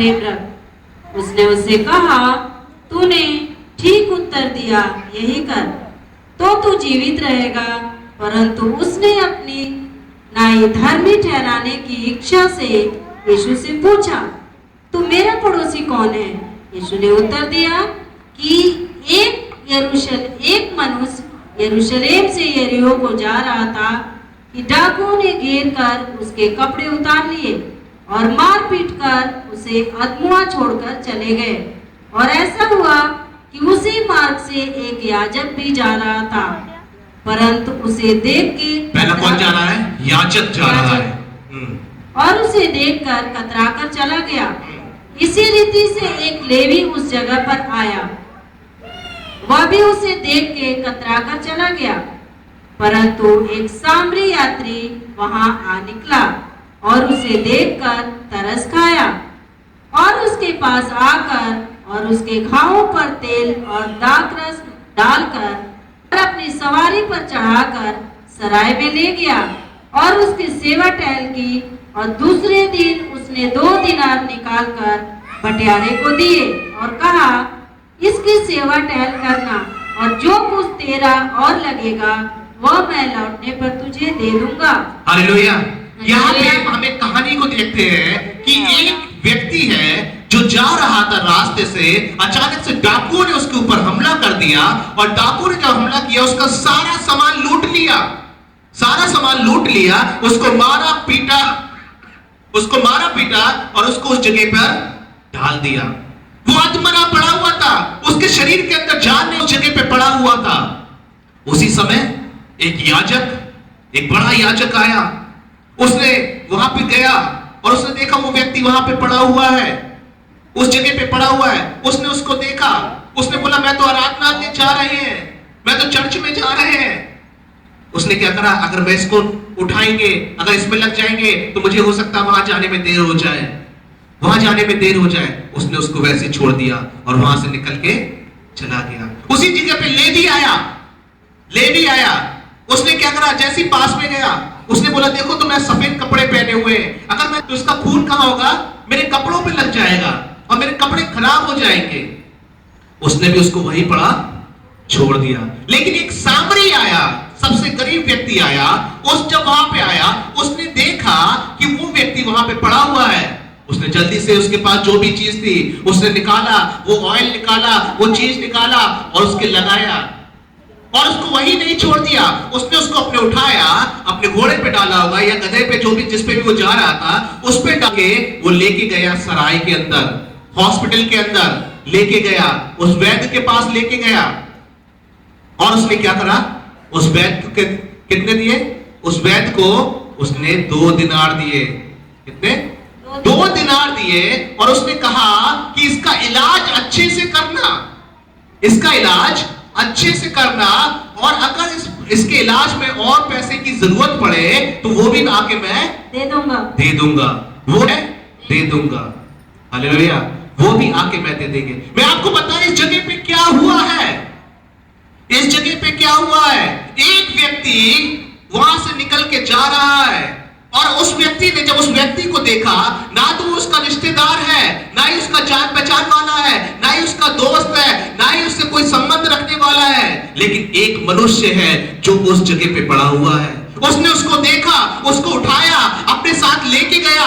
प्रेम रख। उसने उससे कहा, तूने ठीक उत्तर दिया, यही कर तो तू जीवित रहेगा। परंतु उसने अपनी नाई धर्मी ठहराने की इच्छा से यीशु से पूछा, तू मेरा पड़ोसी कौन है? यीशु ने उत्तर दिया कि एक मनुष्य यरूशलेम से यरीहो को जा रहा था कि डाकुओं ने घेर कर उसके कपड़े उतार लिए और मार पीट कर उसे अधमुआ छोड़कर चले गए। और ऐसा हुआ कि उसी मार्ग से एक याजक भी जा रहा था, परंतु उसे देख के पहला कौन जा रहा है? याजक जा रहा है। और उसे देखकर कतराकर चला गया। इसी रीति से एक लेवी उस जगह पर आया, वह भी उसे देख के कतराकर चला गया। परंतु एक सामरी यात्री वहां आ निकला और उसे देखकर तरस खाया और उसके पास आकर और उसके घावों पर तेल और दाखरस डालकर अपनी सवारी पर चढ़ाकर सराय में ले गया और उसकी सेवा टहल की। और दूसरे दिन उसने 2 दिनार निकालकर बटियारे को दिए और कहा, इसकी सेवा टहल करना और जो कुछ तेरा और लगेगा वह मैं लौटने पर तुझे दे दूंगा। हालेलुया। यहाँ पे हम एक कहानी को देखते हैं कि एक व्यक्ति है जो जा रहा था रास्ते से, अचानक से डाकुओं ने उसके ऊपर हमला कर दिया और डाकुओं ने जब हमला किया उसका सारा सामान लूट लिया, उसको मारा पीटा और उसको उस जगह पर डाल दिया। वो अधमरा पड़ा हुआ था, उसके शरीर के अंदर जान नहीं उस जगह पे पड़ा हुआ था। उसी समय एक बड़ा याजक आया, उसने वहां पे गया और उसने देखा वो व्यक्ति वहां पे पड़ा हुआ है, उस जगह पे पड़ा हुआ है। उसने उसको देखा, उसने बोला, मैं तो आराधना में जा रहे हैं, मैं तो चर्च में जा रहे हैं। उसने क्या करा, अगर मैं इसको उठाएंगे, अगर इसमें लग जाएंगे तो मुझे हो सकता है वहां जाने में देर हो जाए। उसने उसको वैसे छोड़ दिया और वहां से निकल के चला गया। उसी जगह पे लेवी आया। उसने क्या करा, जैसे पास में गया उसने बोला, देखो तो मैं सफेद कपड़े पहने हुए हैं, अगर मैं तो इसका खून कहां होगा, मेरे कपड़ों पे लग जाएगा और मेरे कपड़े खराब हो जाएंगे। उसने भी उसको वहीं पड़ा छोड़ दिया। लेकिन एक सामरी आया, सबसे गरीब व्यक्ति आया, जब वहां पे आया उसने देखा कि वो व्यक्ति वहां पे पड़ा हुआ है। उसने जल्दी से उसके पास जो भी चीज थी उसने निकाला, वो ऑयल निकाला, वो चीज निकाला और उसके लगाया और उसको वहीं नहीं छोड़ दिया। उसने उसको अपने उठाया, अपने घोड़े पे डाला होगा या गधे पे, जो भी जिस पे भी वो जा रहा था उस पे डाके वो लेके गया सराय के अंदर, हॉस्पिटल के अंदर लेके गया, उस वैद्य के पास लेके गया। और उसने क्या करा, उस वैद्य को कितने दिए? उस वैद्य को उसने 2 दिनार दिए। कितने? 2 दिनार दिए। और उसने कहा कि इसका इलाज अच्छे से करना और अगर इसके इलाज में और पैसे की जरूरत पड़े तो वो भी आके मैं दे दूंगा। हालेलुया। वो भी आके मैं दे देंगे। मैं आपको बताऊं इस जगह पे क्या हुआ है। एक व्यक्ति वहां से निकल के जा रहा है और उस व्यक्ति ने जब उस व्यक्ति को देखा, ना तो वो उसका रिश्तेदार है, ना ही उसका जान पहचान वाला है, ना ही उसका दोस्त है, ना ही उससे कोई संबंध रखने वाला है, लेकिन एक मनुष्य है जो उस जगह पे पड़ा हुआ है। उसने उसको देखा, उसको उठाया, अपने साथ लेके गया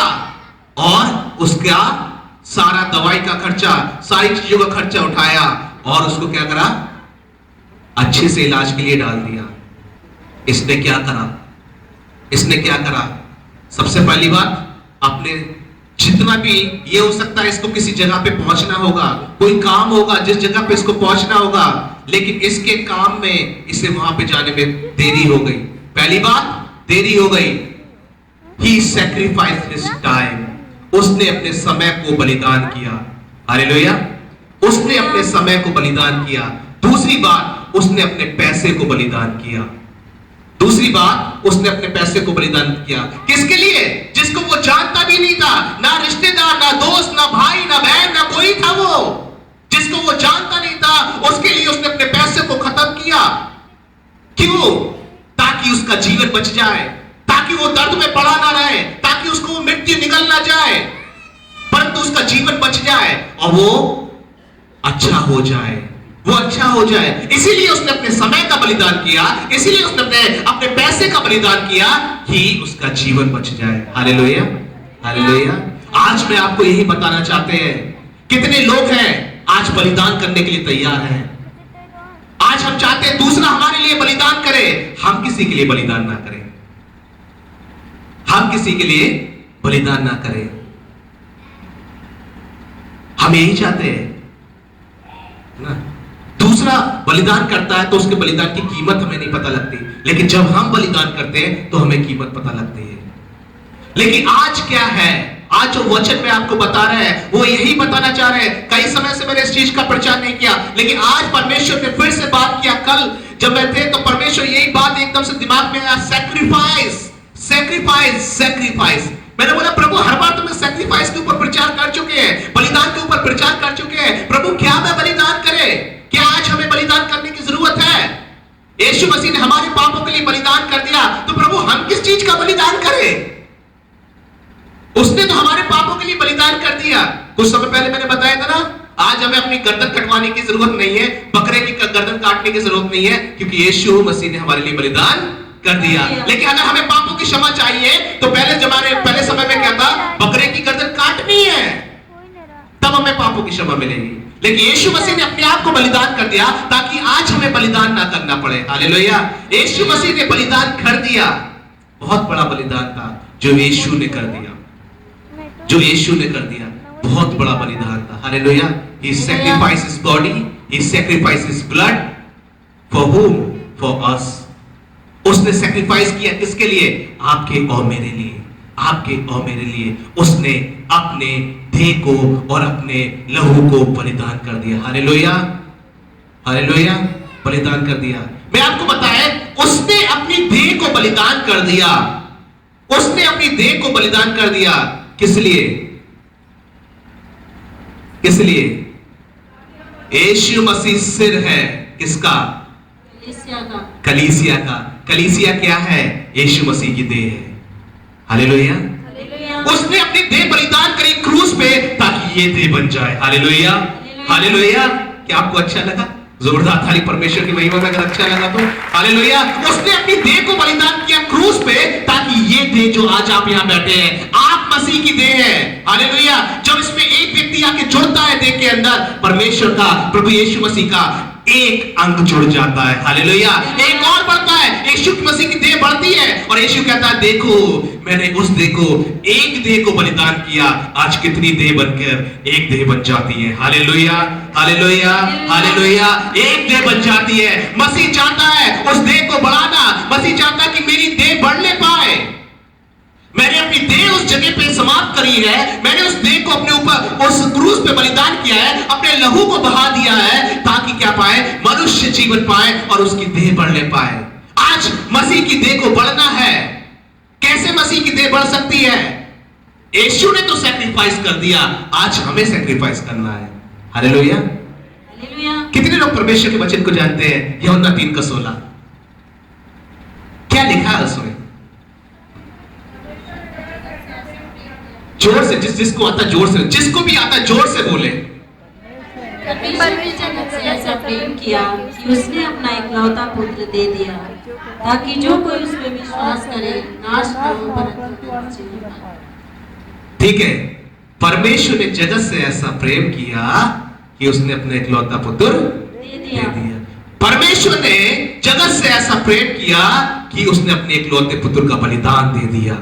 और उसका सारा दवाई का खर्चा, सारी चीजों का खर्चा उठाया और उसको क्या करा, अच्छे से इलाज के लिए डाल दिया। इसने क्या करा? सबसे पहली बात, अपने जितना भी ये हो सकता है, इसको किसी जगह पे पहुंचना होगा, कोई काम होगा जिस जगह पे इसको पहुंचना होगा, लेकिन इसके काम में इसे वहां पे जाने में देरी हो गई। पहली बात, देरी हो गई। He sacrificed his time. उसने अपने समय को बलिदान किया। हालेलुया। उसने अपने समय को बलिदान किया। दूसरी बात, उसने अपने पैसे को बलिदान किया। किसके लिए? जिसको वो जानता भी नहीं था, ना रिश्तेदार, ना दोस्त, ना भाई, ना बहन, ना कोई था। वो जिसको वो जानता नहीं था, उसके लिए उसने अपने पैसे को खत्म किया। क्यों? ताकि उसका जीवन बच जाए, ताकि वो दर्द में पड़ा ना रहे, ताकि उसको वो मृत्यु निकल ना जाए। परंतु परंतु उसका जीवन बच जाए और वो अच्छा हो जाए, वो अच्छा हो जाए। इसीलिए उसने अपने समय का बलिदान किया, इसीलिए उसने अपने पैसे का बलिदान किया कि उसका जीवन बच जाए। Hallelujah, hallelujah. आज मैं आपको यही बताना चाहते हैं, कितने लोग हैं आज बलिदान करने के लिए तैयार हैं। आज हम चाहते हैं दूसरा हमारे लिए बलिदान करे, हम किसी के लिए बलिदान ना करें, हम किसी के लिए बलिदान ना करें। हम यही चाहते हैं ना। दूसरा बलिदान करता है तो उसके बलिदान की कीमत हमें नहीं पता लगती, लेकिन जब हम बलिदान करते हैं तो हमें कीमत पता लगती है। लेकिन आज क्या है, आज जो वचन में आपको बता रहे हैं वो यही बताना चाह रहे हैं। कई समय से मैंने इस चीज का प्रचार नहीं किया, लेकिन आज परमेश्वर ने फिर से बात किया। कल जब मैं थे तो परमेश्वर यही बात एकदम से दिमाग में आया, सैक्रिफाइस, सैक्रिफाइस, सैक्रिफाइस। मैंने बोला प्रभु हर बार तो मैं सैक्रिफाइस के ऊपर प्रचार कर चुके हैं, बलिदान के ऊपर प्रचार कर चुके हैं। प्रभु क्या मैं बलिदान करे? क्या आज हमें बलिदान करने की जरूरत है? यीशु मसीह ने हमारे पापों के लिए बलिदान कर दिया, तो प्रभु हम किस चीज का बलिदान करें? उसने तो हमारे पापों के लिए बलिदान कर दिया। कुछ समय पहले मैंने बताया था ना, आज हमें अपनी गर्दन कटवाने की जरूरत नहीं है, बकरे की गर्दन काटने की जरूरत नहीं है, क्योंकि यीशु मसीह ने हमारे लिए बलिदान कर दिया। लेकिन अगर हमें पापों की क्षमा चाहिए तो पहले समय में क्या था, बकरे की गर्दन काटनी है, तब हमें पापों की क्षमा मिलेगी। लेकिन यीशु मसीह ने अपने आप को बलिदान कर दिया ताकि आज हमें बलिदान ना करना पड़े। हालेलुया। यीशु मसीह ने बलिदान कर दिया, बहुत बड़ा बलिदान था जो यीशु ने कर दिया, जो यीशु ने कर दिया, बहुत बड़ा बलिदान था। Hallelujah. He sacrificed his body, he sacrificed his blood for whom? For us. उसने सैक्रिफाइस किया किसके लिए? आपके और मेरे लिए, आपके और मेरे लिए। उसने अपने देह को और अपने लहू को बलिदान कर दिया। हालेलुया, हालेलुया, बलिदान कर दिया। मैं आपको बताएं, उसने अपनी देह को बलिदान कर दिया, उसने अपनी देह को बलिदान कर दिया। किस लिए? किस लिए? यीशु मसीह सिर है किसका? कलीसिया का। कलीसिया का। कलीसिया क्या है? यीशु मसीह की देह है। हालेलुया। उसने अपनी देह बलिदान करी क्रूस पे ताकि ये देह बन जाए। Hallelujah, hallelujah. क्या आपको अच्छा लगा? जोरदार ताली परमेश्वर की महिमा में अगर अच्छा लगा तो। हालेलुया। उसने अपनी देह को बलिदान किया क्रूस पे ताकि ये देह जो आज आप यहां बैठे हैं, आप मसीह की देह है। हालेलुया। जब इसमें एक व्यक्ति आके जुड़ता है देह के अंदर, परमेश्वर का, प्रभु यीशु मसीह का एक अंग जुड़ जाता है। हालेलुया। एक और बढ़ता है, यीशु मसीह की देह बढ़ती है और यीशु कहता है देखो मैंने उस देह को, एक देह को बलिदान किया, आज कितनी देह बनकर एक देह बन जाती है। Hallelujah, hallelujah, hallelujah. एक देह बन जाती है। मसीह चाहता है उस देह को बढ़ाना। मसीह चाहता है कि मेरी देह बढ़ने पाए। मैंने अपनी देह उस जगह पे समाप्त करी है, मैंने उस देह को अपने ऊपर उस क्रूस पे बलिदान किया है, अपने लहू को बहा दिया है ताकि क्या पाए? मनुष्य जीवन पाए और उसकी देह बढ़ने पाए। आज मसीह की देह को बढ़ना है। कैसे मसीह की देह बढ़ सकती है? यीशु ने तो सैक्रिफाइस कर दिया, आज हमें सैक्रिफाइस करना है। Hallelujah, hallelujah. कितने लोग परमेश्वर के वचन को जानते हैं? यूहन्ना 3:16 क्या लिखा है उसमें? जोर से, जिसको आता जोर से, जिसको भी आता जोर से बोले। परमेश्वर ने जगत से ऐसा प्रेम किया कि उसने अपना इकलौता पुत्र दे दिया ताकि जो कोई उस पर विश्वास करे नाश न हो परंतु जीवन पाए। ठीक है, परमेश्वर ने जगत से ऐसा प्रेम किया कि उसने अपने इकलौता पुत्र दे दिया। परमेश्वर ने जगत से ऐसा प्रेम किया कि उसने अपने इकलौते पुत्र का बलिदान दे दिया।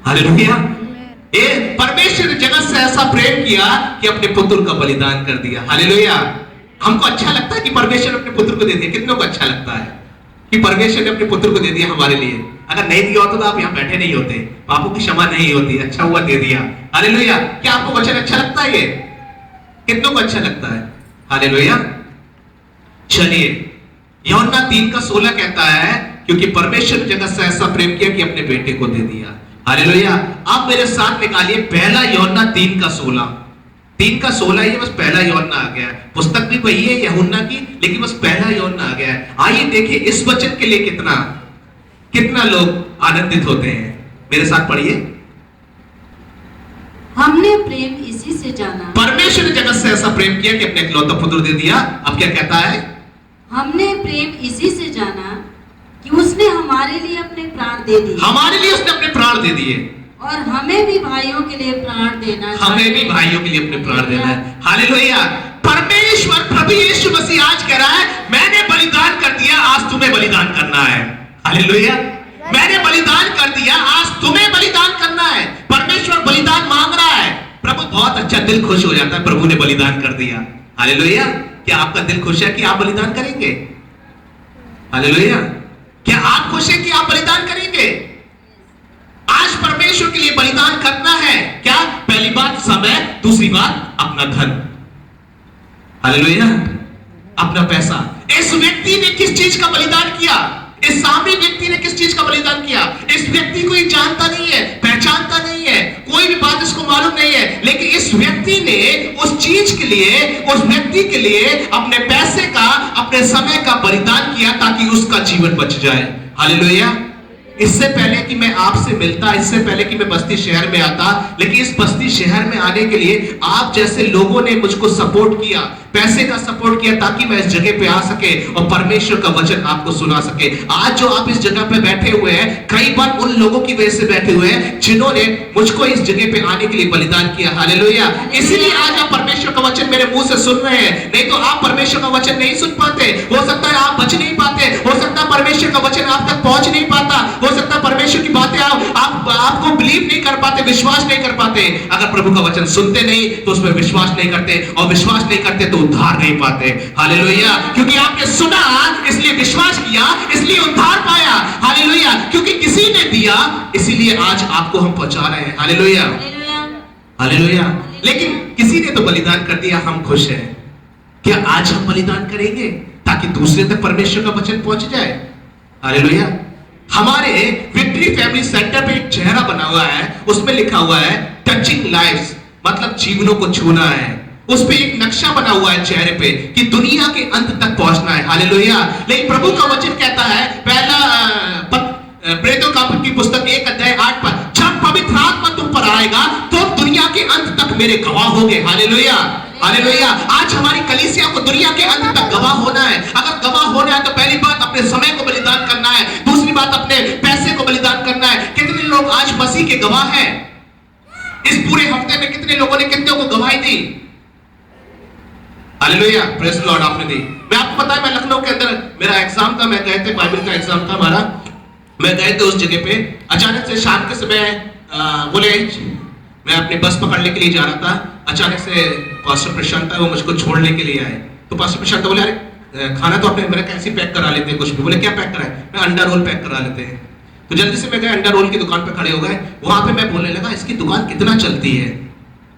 हालेलुया। परमेश्वर ने जगत से ऐसा प्रेम किया कि अपने पुत्र का बलिदान कर दिया। हालेलुया। हमको अच्छा लगता है कि परमेश्वर ने अपने पुत्र को दे दिया। कितनों को अच्छा लगता है कि परमेश्वर ने अपने पुत्र को दे दिया हमारे लिए? अगर नहीं दिया होता तो आप यहाँ बैठे नहीं होते, पापों की क्षमा नहीं होती। अच्छा हुआ दे दिया। हालेलुया। क्या आपको वचन अच्छा लगता है? ये कितनों को अच्छा लगता है? हालेलुया। चलिए, यूहन्ना 3:16 कहता है क्योंकि परमेश्वर ने जगत से ऐसा प्रेम किया कि अपने बेटे को दे दिया। हालेलुया। आप मेरे साथ निकालिए पहला यूहन्ना 3:16। 3:16 ये बस पहला यूहन्ना आ गया। पुस्तक भी वही है यूहन्ना की, लेकिन बस पहला यूहन्ना आ गया है। आइए देखिए इस वचन के लिए कितना लोग आनंदित होते हैं। मेरे साथ पढ़िए। हमने प्रेम इसी से जाना, परमेश्वर ने जगत से ऐसा प्रेम किया कि अपने इकलौता पुत्र दे दिया। अब क्या कहता है? हमने प्रेम इसी से जाना कि उसने हमारे लिए अपने प्राण दे दिए, हमारे लिए उसने अपने प्राण दे दिए, और हमें भी भाइयों के लिए प्राण देना चाहिए। हमें भी भाइयों के लिए अपने प्राण देना है। हालेलुया। परमेश्वर प्रभु यीशु मसीह आज कह रहा है, मैंने बलिदान कर दिया, आज तुम्हें बलिदान करना है। हालेलुया। मैंने बलिदान कर दिया, आज तुम्हें बलिदान करना है। परमेश्वर बलिदान मांग रहा है। प्रभु बहुत अच्छा, दिल खुश हो जाता है, प्रभु ने बलिदान कर दिया। हालेलुया। क्या आपका दिल खुश है कि आप बलिदान करेंगे? हालेलुया। क्या आप खुश हैं कि आप बलिदान करेंगे? आज परमेश्वर के लिए बलिदान करना है। क्या? पहली बात समय, दूसरी बात अपना धन। हालेलुया। अपना पैसा। इस व्यक्ति ने किस चीज का बलिदान किया? इस सामने व्यक्ति ने किस चीज का बलिदान किया? इस व्यक्ति को ये जानता नहीं है, पहचानता नहीं है, कोई भी बात इसको मालूम नहीं है, लेकिन इस व्यक्ति ने उस चीज के लिए, उस व्यक्ति के लिए अपने पैसे का, अपने समय का बलिदान किया ताकि उसका जीवन बच जाए। हालेलुया। इससे पहले कि मैं आपसे मिलता, इससे पहले कि मैं बस्ती शहर में आता, लेकिन इस बस्ती शहर में आने के लिए आप जैसे लोगों ने मुझको सपोर्ट किया, पैसे का सपोर्ट किया ताकि मैं इस जगह पे आ सके और परमेश्वर का वचन आपको सुना सके। आज जो आप इस जगह पे बैठे हुए हैं, कई बार उन लोगों की वजह से बैठे हुए हैं जिन्होंने मुझको इस जगह पे आने के लिए बलिदान किया। हालेलुया। इसीलिए आज आप परमेश्वर का वचन मेरे मुंह से सुन रहे हैं, नहीं तो आप परमेश्वर का वचन नहीं सुन पाते। हो सकता है आप बच नहीं पाते, हो सकता है परमेश्वर का वचन आप तक पहुंच नहीं पाता, हो सकता है परमेश्वर की बातें आपको बिलीव नहीं कर पाते, विश्वास नहीं कर पाते। अगर प्रभु का वचन सुनते नहीं तो उसमें विश्वास नहीं करते, और विश्वास नहीं करते तो उद्धार नहीं पाते। हालेलुया। क्योंकि आपने सुना इसलिए विश्वास किया, इसलिए उद्धार पाया। हालेलुया। क्योंकि किसी ने दिया इसीलिए आज आपको हम पहुंचा रहे हैं। हालेलुया। हालेलुया। लेकिन किसी ने तो बलिदान कर दिया, हम खुश हैं। क्या आज हम बलिदान करेंगे ताकि दूसरे तक परमेश्वर का वचन पहुंच जाए? हालेलुया। हमारे विक्ट्री फैमिली सेंटर पे एक चेहरा बना हुआ है, उसमें लिखा हुआ है टचिंग लाइव्स, मतलब जीवनों को छूना है। उस पे एक नक्शा बना हुआ है चेहरे पे कि दुनिया के अंत तक पहुंचना है। हालेलुया। लेकिन प्रभु का वचन कहता है, पहला प्रेरितों की पुस्तक 1 अध्याय 8 पर, जब पवित्र आत्मा तुम पर आएगा तो दुनिया के अंत तक मेरे गवाह होगे। हालेलुया। हालेलुया। आज हमारी कलीसिया को दुनिया के अंत तक गवाह होना है। अगर गवाह होना है तो पहली बात अपने समय को बलिदान करना है, दूसरी बात अपने पैसे को बलिदान करना है। कितने लोग आज मसीह के गवाह हैं? इस पूरे हफ्ते में कितने लोगों ने कितने को गवाही दी? हालेलुया। Praise the Lord. आपने दी। मैं आपको पता है, मैं लखनऊ के अंदर मेरा एग्जाम था, मैं गए थे, बाइबल का एग्जाम था हमारा, मैं गए थे उस जगह पे। अचानक से शाम के समय बोले, मैं अपनी बस पकड़ने के लिए जा रहा था, अचानक से पास्टर प्रशांत वो मुझको छोड़ने के लिए आए। तो पास्टर प्रशांत बोले, अरे खाना तो आपने मेरा कैसे पैक करा लेते हैं कुछ भी। बोले क्या पैक कराए? मैं अंडा रोल पैक करा लेते हैं। तो जल्दी से मैं गए, अंडा रोल की दुकान पे खड़े हो गए। वहां पे मैं बोलने लगा, इसकी दुकान कितना चलती है?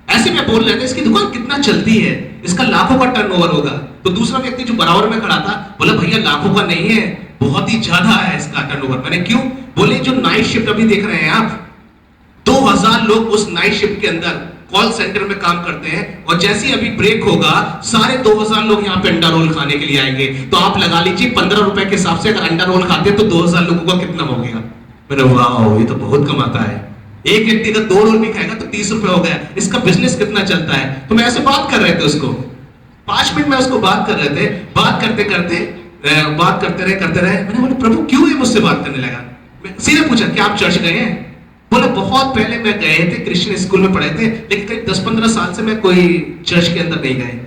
ऐसे मैं बोल रहे थे, इसकी दुकान कितना चलती है, इसका लाखों का टर्नओवर होगा। तो दूसरा व्यक्ति जो बराबर में खड़ा था बोला, भैया लाखों का नहीं है, बहुत ही ज्यादा है इसका टर्नओवर। मैंने क्यों? बोले जो नाइट शिफ्ट अभी देख रहे हैं आप, 2000 लोग उस नाइट शिफ्ट के अंदर कॉल सेंटर में काम करते हैं, और जैसे ही अभी ब्रेक होगा सारे 2000 लोग यहाँ पे अंडा रोल खाने के लिए आएंगे। तो आप लगा लीजिए 15 रुपए के हिसाब से अगर अंडा रोल खाते हैं तो 2000 लोगों का कितना हो गया? मैंने वाह, ये तो बहुत कमाता है। एक व्यक्ति अगर 2 रोल भी खाएगा तो 30 रुपए हो गया, इसका बिजनेस कितना चलता है? तो मैं ऐसे बात कर रहे थे उसको, 5 मिनट में उसको बात कर रहे थे, बात करते रहे। मैंने बोला, प्रभु क्यों ये मुझसे बात करने लगा? मैं सीधे पूछा, क्या आप चर्च गए हैं? बोले बहुत पहले मैं गए थे, क्रिश्चियन स्कूल में पढ़े थे, लेकिन करीब 10-15 साल से मैं कोई चर्च के अंदर नहीं गए।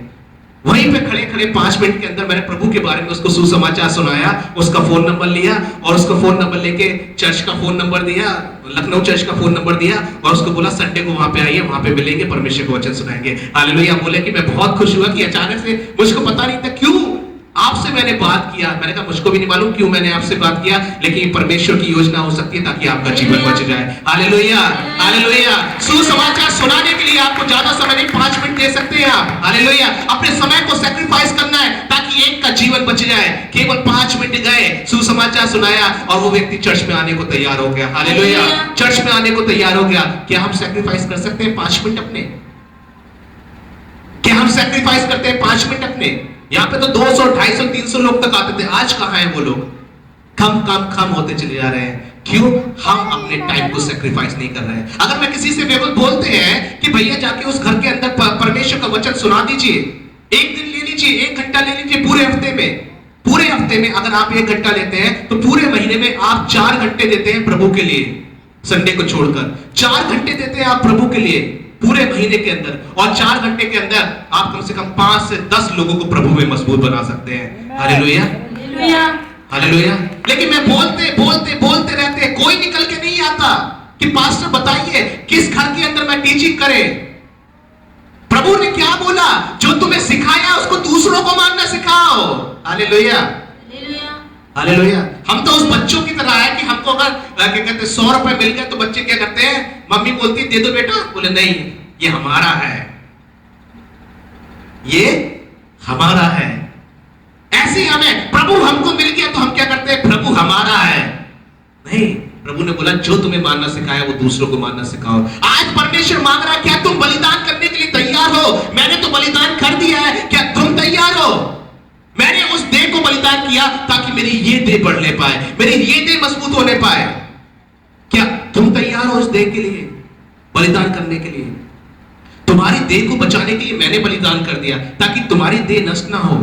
वहीं पे खड़े 5 मिनट के अंदर मैंने प्रभु के बारे में उसको सुसमाचार सुनाया, उसका फोन नंबर लिया और उसका फोन नंबर लेके चर्च का फोन नंबर दिया, लखनऊ चर्च का फोन नंबर दिया, और उसको बोला संडे को वहां पे आइए, वहां पे मिलेंगे, परमेश्वर को वचन सुनाएंगे। हालेलुया। बोले कि मैं बहुत खुश हुआ कि अचानक से, मुझको पता नहीं था क्यों आपसे मैंने बात किया। मैंने कहा मुझको भी नहीं मालूम क्यों मैंने आपसे बात किया, लेकिन परमेश्वर की योजना हो सकती है ताकि आपका जीवन बच जाए। हालेलुया। हालेलुया। सुसमाचार सुनाने के लिए आपको ज्यादा समय नहीं, 5 मिनट दे सकते हैं आप। हालेलुया। अपने समय को सैक्रिफाइस करना है ताकि एक का जीवन बच जाए। केवल 5 मिनट गए, सुसमाचार सुनाया और वो व्यक्ति चर्च में आने को तैयार हो गया। हालेलुया। चर्च में आने को तैयार हो गया। क्या हम सैक्रिफाइस कर सकते हैं 5 मिनट अपने? क्या हम सैक्रिफाइस करते हैं 5 मिनट अपने? यहाँ पे तो 200, 250, 300 लोग तक आते थे, आज कहां हैं वो लोग? कम होते चले जा रहे हैं। क्यों? हम अपने टाइम को सेक्रीफाइस नहीं कर रहे हैं। अगर मैं किसी से बोलते हैं कि भैया जाके उस घर के अंदर परमेश्वर का वचन सुना दीजिए, एक दिन ले लीजिए, 1 घंटा ले लीजिए, पूरे हफ्ते में अगर आप 1 घंटा लेते हैं तो पूरे महीने में आप 4 घंटे देते हैं प्रभु के लिए। संडे को छोड़कर 4 घंटे देते हैं आप प्रभु के लिए पूरे महीने के अंदर, और 4 घंटे के अंदर आप कम से कम 5 से 10 लोगों को प्रभु में मजबूत बना सकते हैं। Hallelujah, hallelujah. लेकिन मैं बोलते रहते हैं, कोई निकल के नहीं आता कि पास्टर बताइए किस घर के अंदर मैं टीचिंग करे। प्रभु ने क्या बोला? जो तुम्हें सिखाया उसको दूसरों को मानना सिखाओ। Hallelujah, hallelujah. हम तो उस बच्चों की तरह है कि हमको अगर क्या कहते हैं 100 रुपए मिल गए तो बच्चे क्या करते हैं? मम्मी बोलती है दे दो बेटा, बोले नहीं ये हमारा है, ये हमारा है। ऐसे ही हमें प्रभु हमको मिल गया तो हम क्या करते हैं? प्रभु हमारा है। नहीं, प्रभु ने बोला जो तुम्हें मानना सिखाया वो दूसरों को मानना सिखाओ। आज परमेश्वर मांग रहा है, क्या तुम बलिदान करने के लिए तैयार हो? मैंने तो बलिदान कर दिया है, क्या तुम तैयार हो? मैंने उस देह को बलिदान किया ताकि मेरी ये देह बढ़ने पाए, मेरी ये देह मजबूत होने पाए। क्या तुम तैयार हो उस देह के लिए बलिदान करने के लिए? तुम्हारी देह को बचाने के लिए मैंने बलिदान कर दिया ताकि तुम्हारी देह नष्ट ना हो।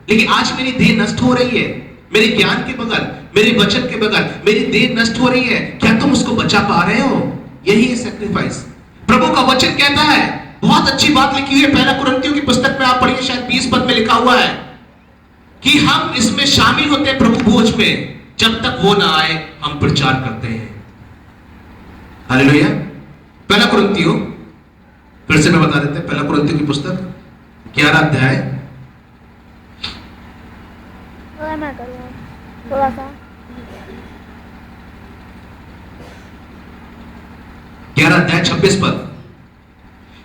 लेकिन आज मेरी देह नष्ट हो रही है, मेरे ज्ञान के बगैर, मेरे वचन के बगैर मेरी देह नष्ट हो रही है। क्या तुम उसको बचा पा रहे हो? यही है सैक्रिफाइस। प्रभु का वचन कहता है, बहुत अच्छी बात लिखी हुई है 1 कुरिन्थियों की पुस्तक में, आप पढ़िए, शायद 20 पद में लिखा हुआ है कि हम इसमें शामिल होते हैं प्रभु भोज में, जब तक वो ना आए हम प्रचार करते हैं। हालेलुया। 1 कुरिन्थियों, फिर से मैं बता देते हैं, 1 कुरिन्थियों की पुस्तक 11 अध्याय, थोड़ा सा 11 अध्याय 26 पद।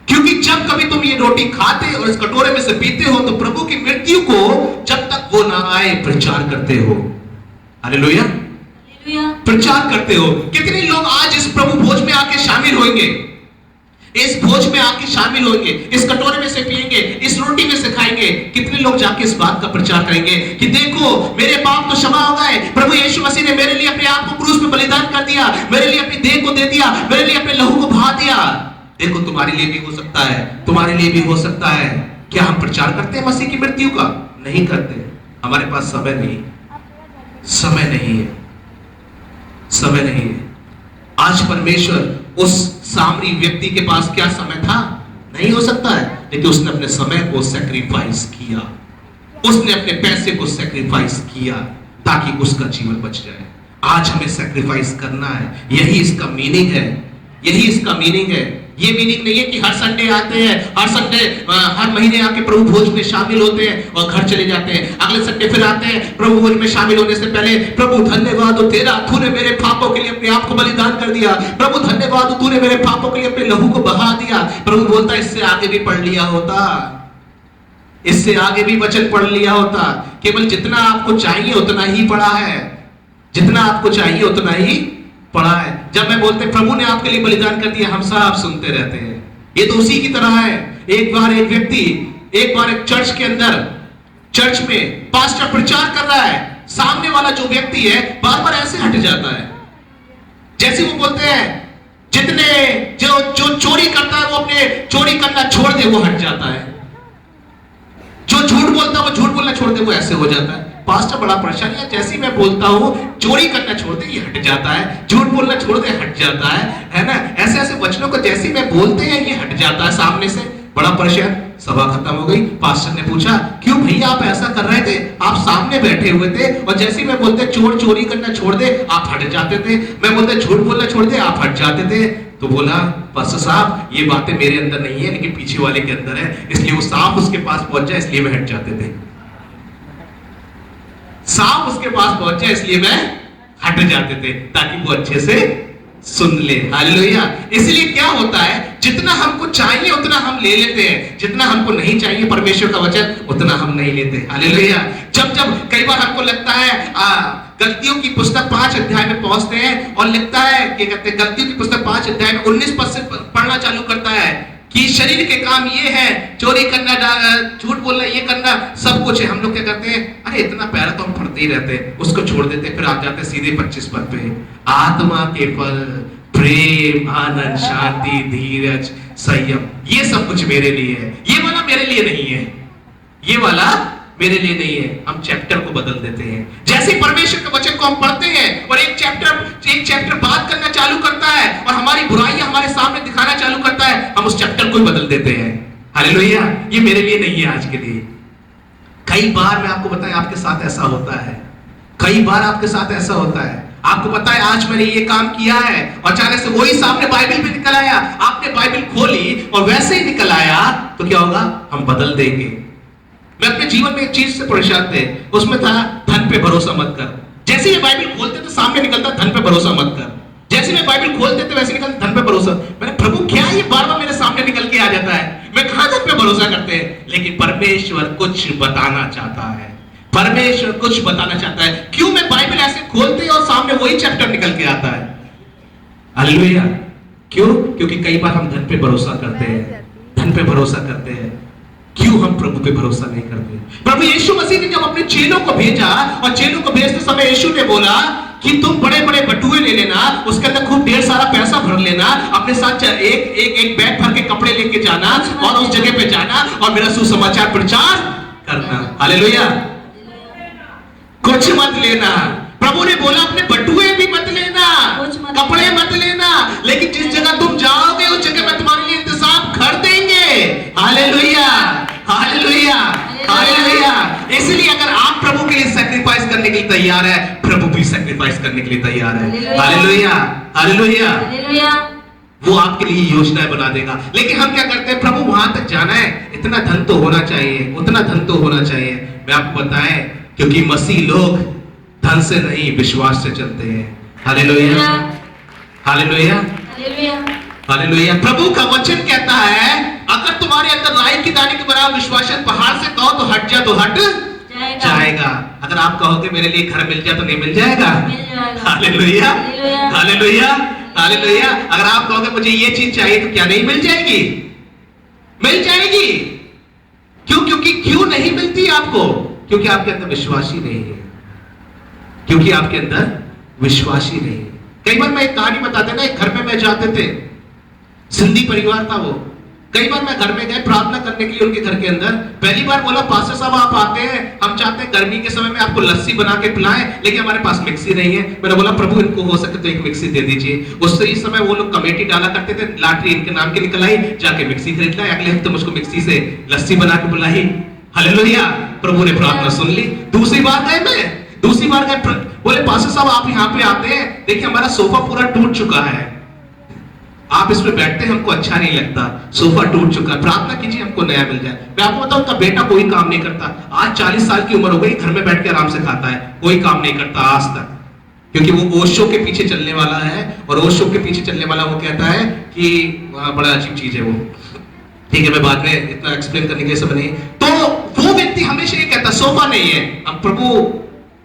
क्योंकि जब कभी तुम ये रोटी खाते और इस कटोरे में से पीते हो तो प्रभु की मृत्यु को जब तक वो ना आए प्रचार करते हो। हालेलुया, प्रचार करते हो। कितने लोग आज इस प्रभु भोज में आके शामिल होंगे, इस भोज में आके शामिल होंगे, इस कटोरे में से पिएंगे, इस रोटी में से खाएंगे। कितने लोग जाके इस बात का प्रचार करेंगे कि देखो मेरे पाप तो क्षमा हो गए, प्रभु यीशु मसीह ने मेरे लिए अपने आप को क्रूस पे बलिदान कर दिया, मेरे लिए अपनी देह को दे दिया, मेरे लिए अपने लहू को बहा दिया। देखो तुम्हारे लिए भी हो सकता है, तुम्हारे लिए भी हो सकता है। क्या हम प्रचार करते हैं मसीह की मृत्यु का? नहीं करते। हमारे पास समय नहीं, समय नहीं है, समय नहीं है। आज परमेश्वर उस सामरी व्यक्ति के पास क्या समय था? नहीं हो सकता है, लेकिन उसने अपने समय को सैक्रिफाइस किया, उसने अपने पैसे को सैक्रिफाइस किया ताकि उसका जीवन बच जाए। आज हमें सैक्रिफाइस करना है, यही इसका मीनिंग है, यही इसका मीनिंग है। ये मीनिंग नहीं है कि हर संडे आते हैं, हर संडे हर महीने आके प्रभु भोज में शामिल होते हैं और घर चले जाते हैं। अगले संडे फिर आते हैं, प्रभु भोज में शामिल होने से पहले प्रभु धन्यवाद हो तेरा, तूने मेरे पापों के लिए अपने आप को बलिदान कर दिया। प्रभु धन्यवाद हो तूने मेरे पापों के लिए अपने लहू को बहा दिया। प्रभु बोलता है इससे आगे भी पढ़ लिया होता, इससे आगे भी वचन पढ़ लिया होता। केवल जितना आपको चाहिए उतना ही पढ़ा है, जितना आपको चाहिए उतना ही पढ़ा है। जब मैं बोलते प्रभु ने आपके लिए बलिदान कर दिया, हम सब सुनते रहते हैं। ये तो उसी की तरह है। एक बार एक व्यक्ति, एक बार एक चर्च के अंदर, चर्च में पास्टर प्रचार कर रहा है, सामने वाला जो व्यक्ति है बार बार ऐसे हट जाता है, जैसे वो बोलते हैं जितने जो चोरी करता है वो अपने चोरी करना छोड़ दे, वो हट जाता है। जो झूठ बोलता है वो झूठ बोलना छोड़ दे, वो ऐसे हो जाता है। पास्टर बड़ा परेशान है, जैसे ही मैं बोलता हूँ चोरी करना छोड़ दे, ये हट जाता है, झूठ बोलना छोड़ दे, हट जाता है ना। ऐसे ऐसे वचनों को जैसे ही मैं बोलते हैं ये हट जाता है सामने से। बड़ा परेशान। सभा खत्म हो गई। पास्टर ने पूछा क्यों भैया आप ऐसा कर रहे थे? आप सामने बैठे हुए थे और जैसे ही मैं बोलते चोरी करना छोड़ दे, आप हट जाते थे। मैं बोलते झूठ बोलना छोड़ दे, आप हट जाते थे। तो बोला पास्टर साहब ये बातें मेरे अंदर नहीं है, लेकिन पीछे वाले के अंदर है, इसलिए वो सांप उसके पास पहुंच जाए इसलिए मैं हट जाते थे। सांप उसके पास पहुंच जाए इसलिए मैं हट जाते थे, ताकि वो अच्छे से सुन ले। हालेलुया। इसलिए क्या होता है, जितना हमको चाहिए उतना हम ले लेते हैं, जितना हमको नहीं चाहिए परमेश्वर का वचन उतना हम नहीं लेते। हालेलुया। जब कई बार हमको लगता है गलतियों की पुस्तक 5 अध्याय में पहुंचते हैं और लिखता है, क्या कहते हैं, गलतियों की पुस्तक 5 अध्याय में 19 पद से पढ़ना चालू करता है कि शरीर के काम ये है, चोरी करना, झूठ बोलना, ये करना, सब कुछ है। हम लोग क्या करते हैं, अरे इतना प्यारा तो हम पढ़ते ही रहते हैं, उसको छोड़ देते, फिर आ जाते सीधे 25 पद पे। आत्मा के फल प्रेम, आनंद, शांति, धीरज, संयम, ये सब कुछ मेरे लिए है, ये वाला मेरे लिए नहीं है, ये वाला मेरे लिए नहीं है। हम चैप्टर को बदल देते हैं। जैसे परमेश्वर के वचन को हम पढ़ते हैं और एक चैप्टर बात करना चालू करता है और हमारी बुराइयां हमारे सामने दिखाना चालू करता है, हम उस चैप्टर को ही बदल देते हैं। हालेलुया, ये मेरे लिए नहीं है आज के लिए। कई बार मैं आपको बताएं, आपके साथ ऐसा होता है, कई बार आपके साथ ऐसा होता है। आपको पता है आज मैंने ये काम किया है और अचानक से वही सामने बाइबल पे निकल आया, आपने बाइबल खोली और वैसे ही निकल आया, तो क्या होगा, हम बदल देंगे। मैं अपने जीवन में एक चीज से परेशान थे, उसमें था धन पे भरोसा मत कर। जैसे ये बाइबल खोलते तो सामने निकलता धन पे भरोसा मत कर। जैसे मैं बाइबल खोलते थे वैसे निकलता धन पे भरोसा। मैंने प्रभु क्या ये बार-बार मेरे सामने निकल के आ जाता है, मैं कहां धन पे भरोसा करते हैं। लेकिन परमेश्वर कुछ बताना चाहता है, परमेश्वर कुछ बताना चाहता है। क्यों मैं बाइबल ऐसे खोलते और सामने वही चैप्टर निकल के आता है। हालेलुया, क्यों? क्योंकि कई बार हम धन पे भरोसा करते हैं, धन पे भरोसा करते हैं। क्यों हम प्रभु पे भरोसा नहीं करते? प्रभु यीशु मसीह ने जब अपने चेलों को भेजा और चेलों को भेजते समय यीशु ने बोला कि तुम बड़े बड़े बटुए ले लेना, उसके अंदर खूब ढेर सारा पैसा भर लेना, अपने साथ एक बैग भर के कपड़े लेके जाना और उस जगह पे जाना और मेरा सुसमाचार प्रचार करना। हालेलुया, कुछ मत लेना। प्रभु ने बोला अपने बटुए भी मत लेना, कपड़े मत लेना, लेकिन जिस जगह तुम जाओगे उस जगह मैं तुम्हारे लिए इंतजाम कर देंगे। Hallelujah, hallelujah, hallelujah. इसलिए अगर आप प्रभु के लिए सैक्रिफाइस करने के लिए तैयार है, प्रभु भी सैक्रिफाइस करने के लिए तैयार है। Hallelujah, hallelujah, hallelujah. वो आपके लिए योजनाएं बना देगा। लेकिन हम क्या करते हैं, प्रभु वहां तक जाना है, इतना धन तो होना चाहिए, उतना धन तो होना चाहिए। मैं आपको बताएं, क्योंकि मसीह लोग धन से नहीं विश्वास से चलते हैं। Hallelujah, hallelujah, hallelujah. प्रभु का वचन कहता है अगर तुम्हारे अंदर राई की दाने के बराबर विश्वास है, पहाड़ से कहो तो हट जा तो हट जाएगा। अगर आप कहोगे मेरे लिए घर मिल जाए तो नहीं मिल जाएगा? Hallelujah, hallelujah, hallelujah. अगर आप कहोगे मुझे ये चीज चाहिए तो क्या नहीं मिल जाएगी? मिल जाएगी। क्यों? क्यों नहीं मिलती आपको? क्योंकि आपके अंदर विश्वास ही नहीं है, क्योंकि आपके अंदर विश्वास ही नहीं है। कई बार मैं एक कहानी बताते ना, एक घर में मैं जाते थे, सिंधी परिवार था वो। कई बार मैं घर में गए प्रार्थना करने के लिए उनके घर के अंदर। पहली बार बोला पास्टर साहब आप आते हैं, हम चाहते हैं गर्मी के समय में आपको लस्सी बना के पिलाएं, लेकिन हमारे पास मिक्सी नहीं है। मैंने बोला प्रभु इनको हो सके तो एक मिक्सी दे दीजिए। उससे इस समय वो लोग कमेटी डाला करते थे, लॉटरी इनके नाम की निकल आई, जाके मिक्सी खरीद लाए। अगले हफ्ते मुझको मिक्सी से लस्सी बना के बुलाई। हालेलुया, प्रभु ने प्रार्थना सुन ली। दूसरी बार गए, बोले पास्टर साहब आप यहाँ पे आते हैं, देखिए हमारा सोफा पूरा टूट चुका है, आप इस पे बैठते हैं हमको अच्छा नहीं लगता, सोफा टूट चुका है, प्रार्थना कीजिए हमको नया मिल जाए। मैं आपको बताऊं उनका बेटा कोई काम नहीं करता, आज 40 साल की उम्र हो गई, घर में बैठ के आराम से खाता है, कोई काम नहीं करता आज तक, क्योंकि वो ओशो के पीछे चलने वाला है। और ओशो के पीछे चलने वाला वो कहता है कि बड़ा अजीब चीज है वो, ठीक है मैं बाद में इतना एक्सप्लेन करने के समय नहीं। तो वो व्यक्ति हमेशा ये कहता सोफा नहीं है। अब प्रभु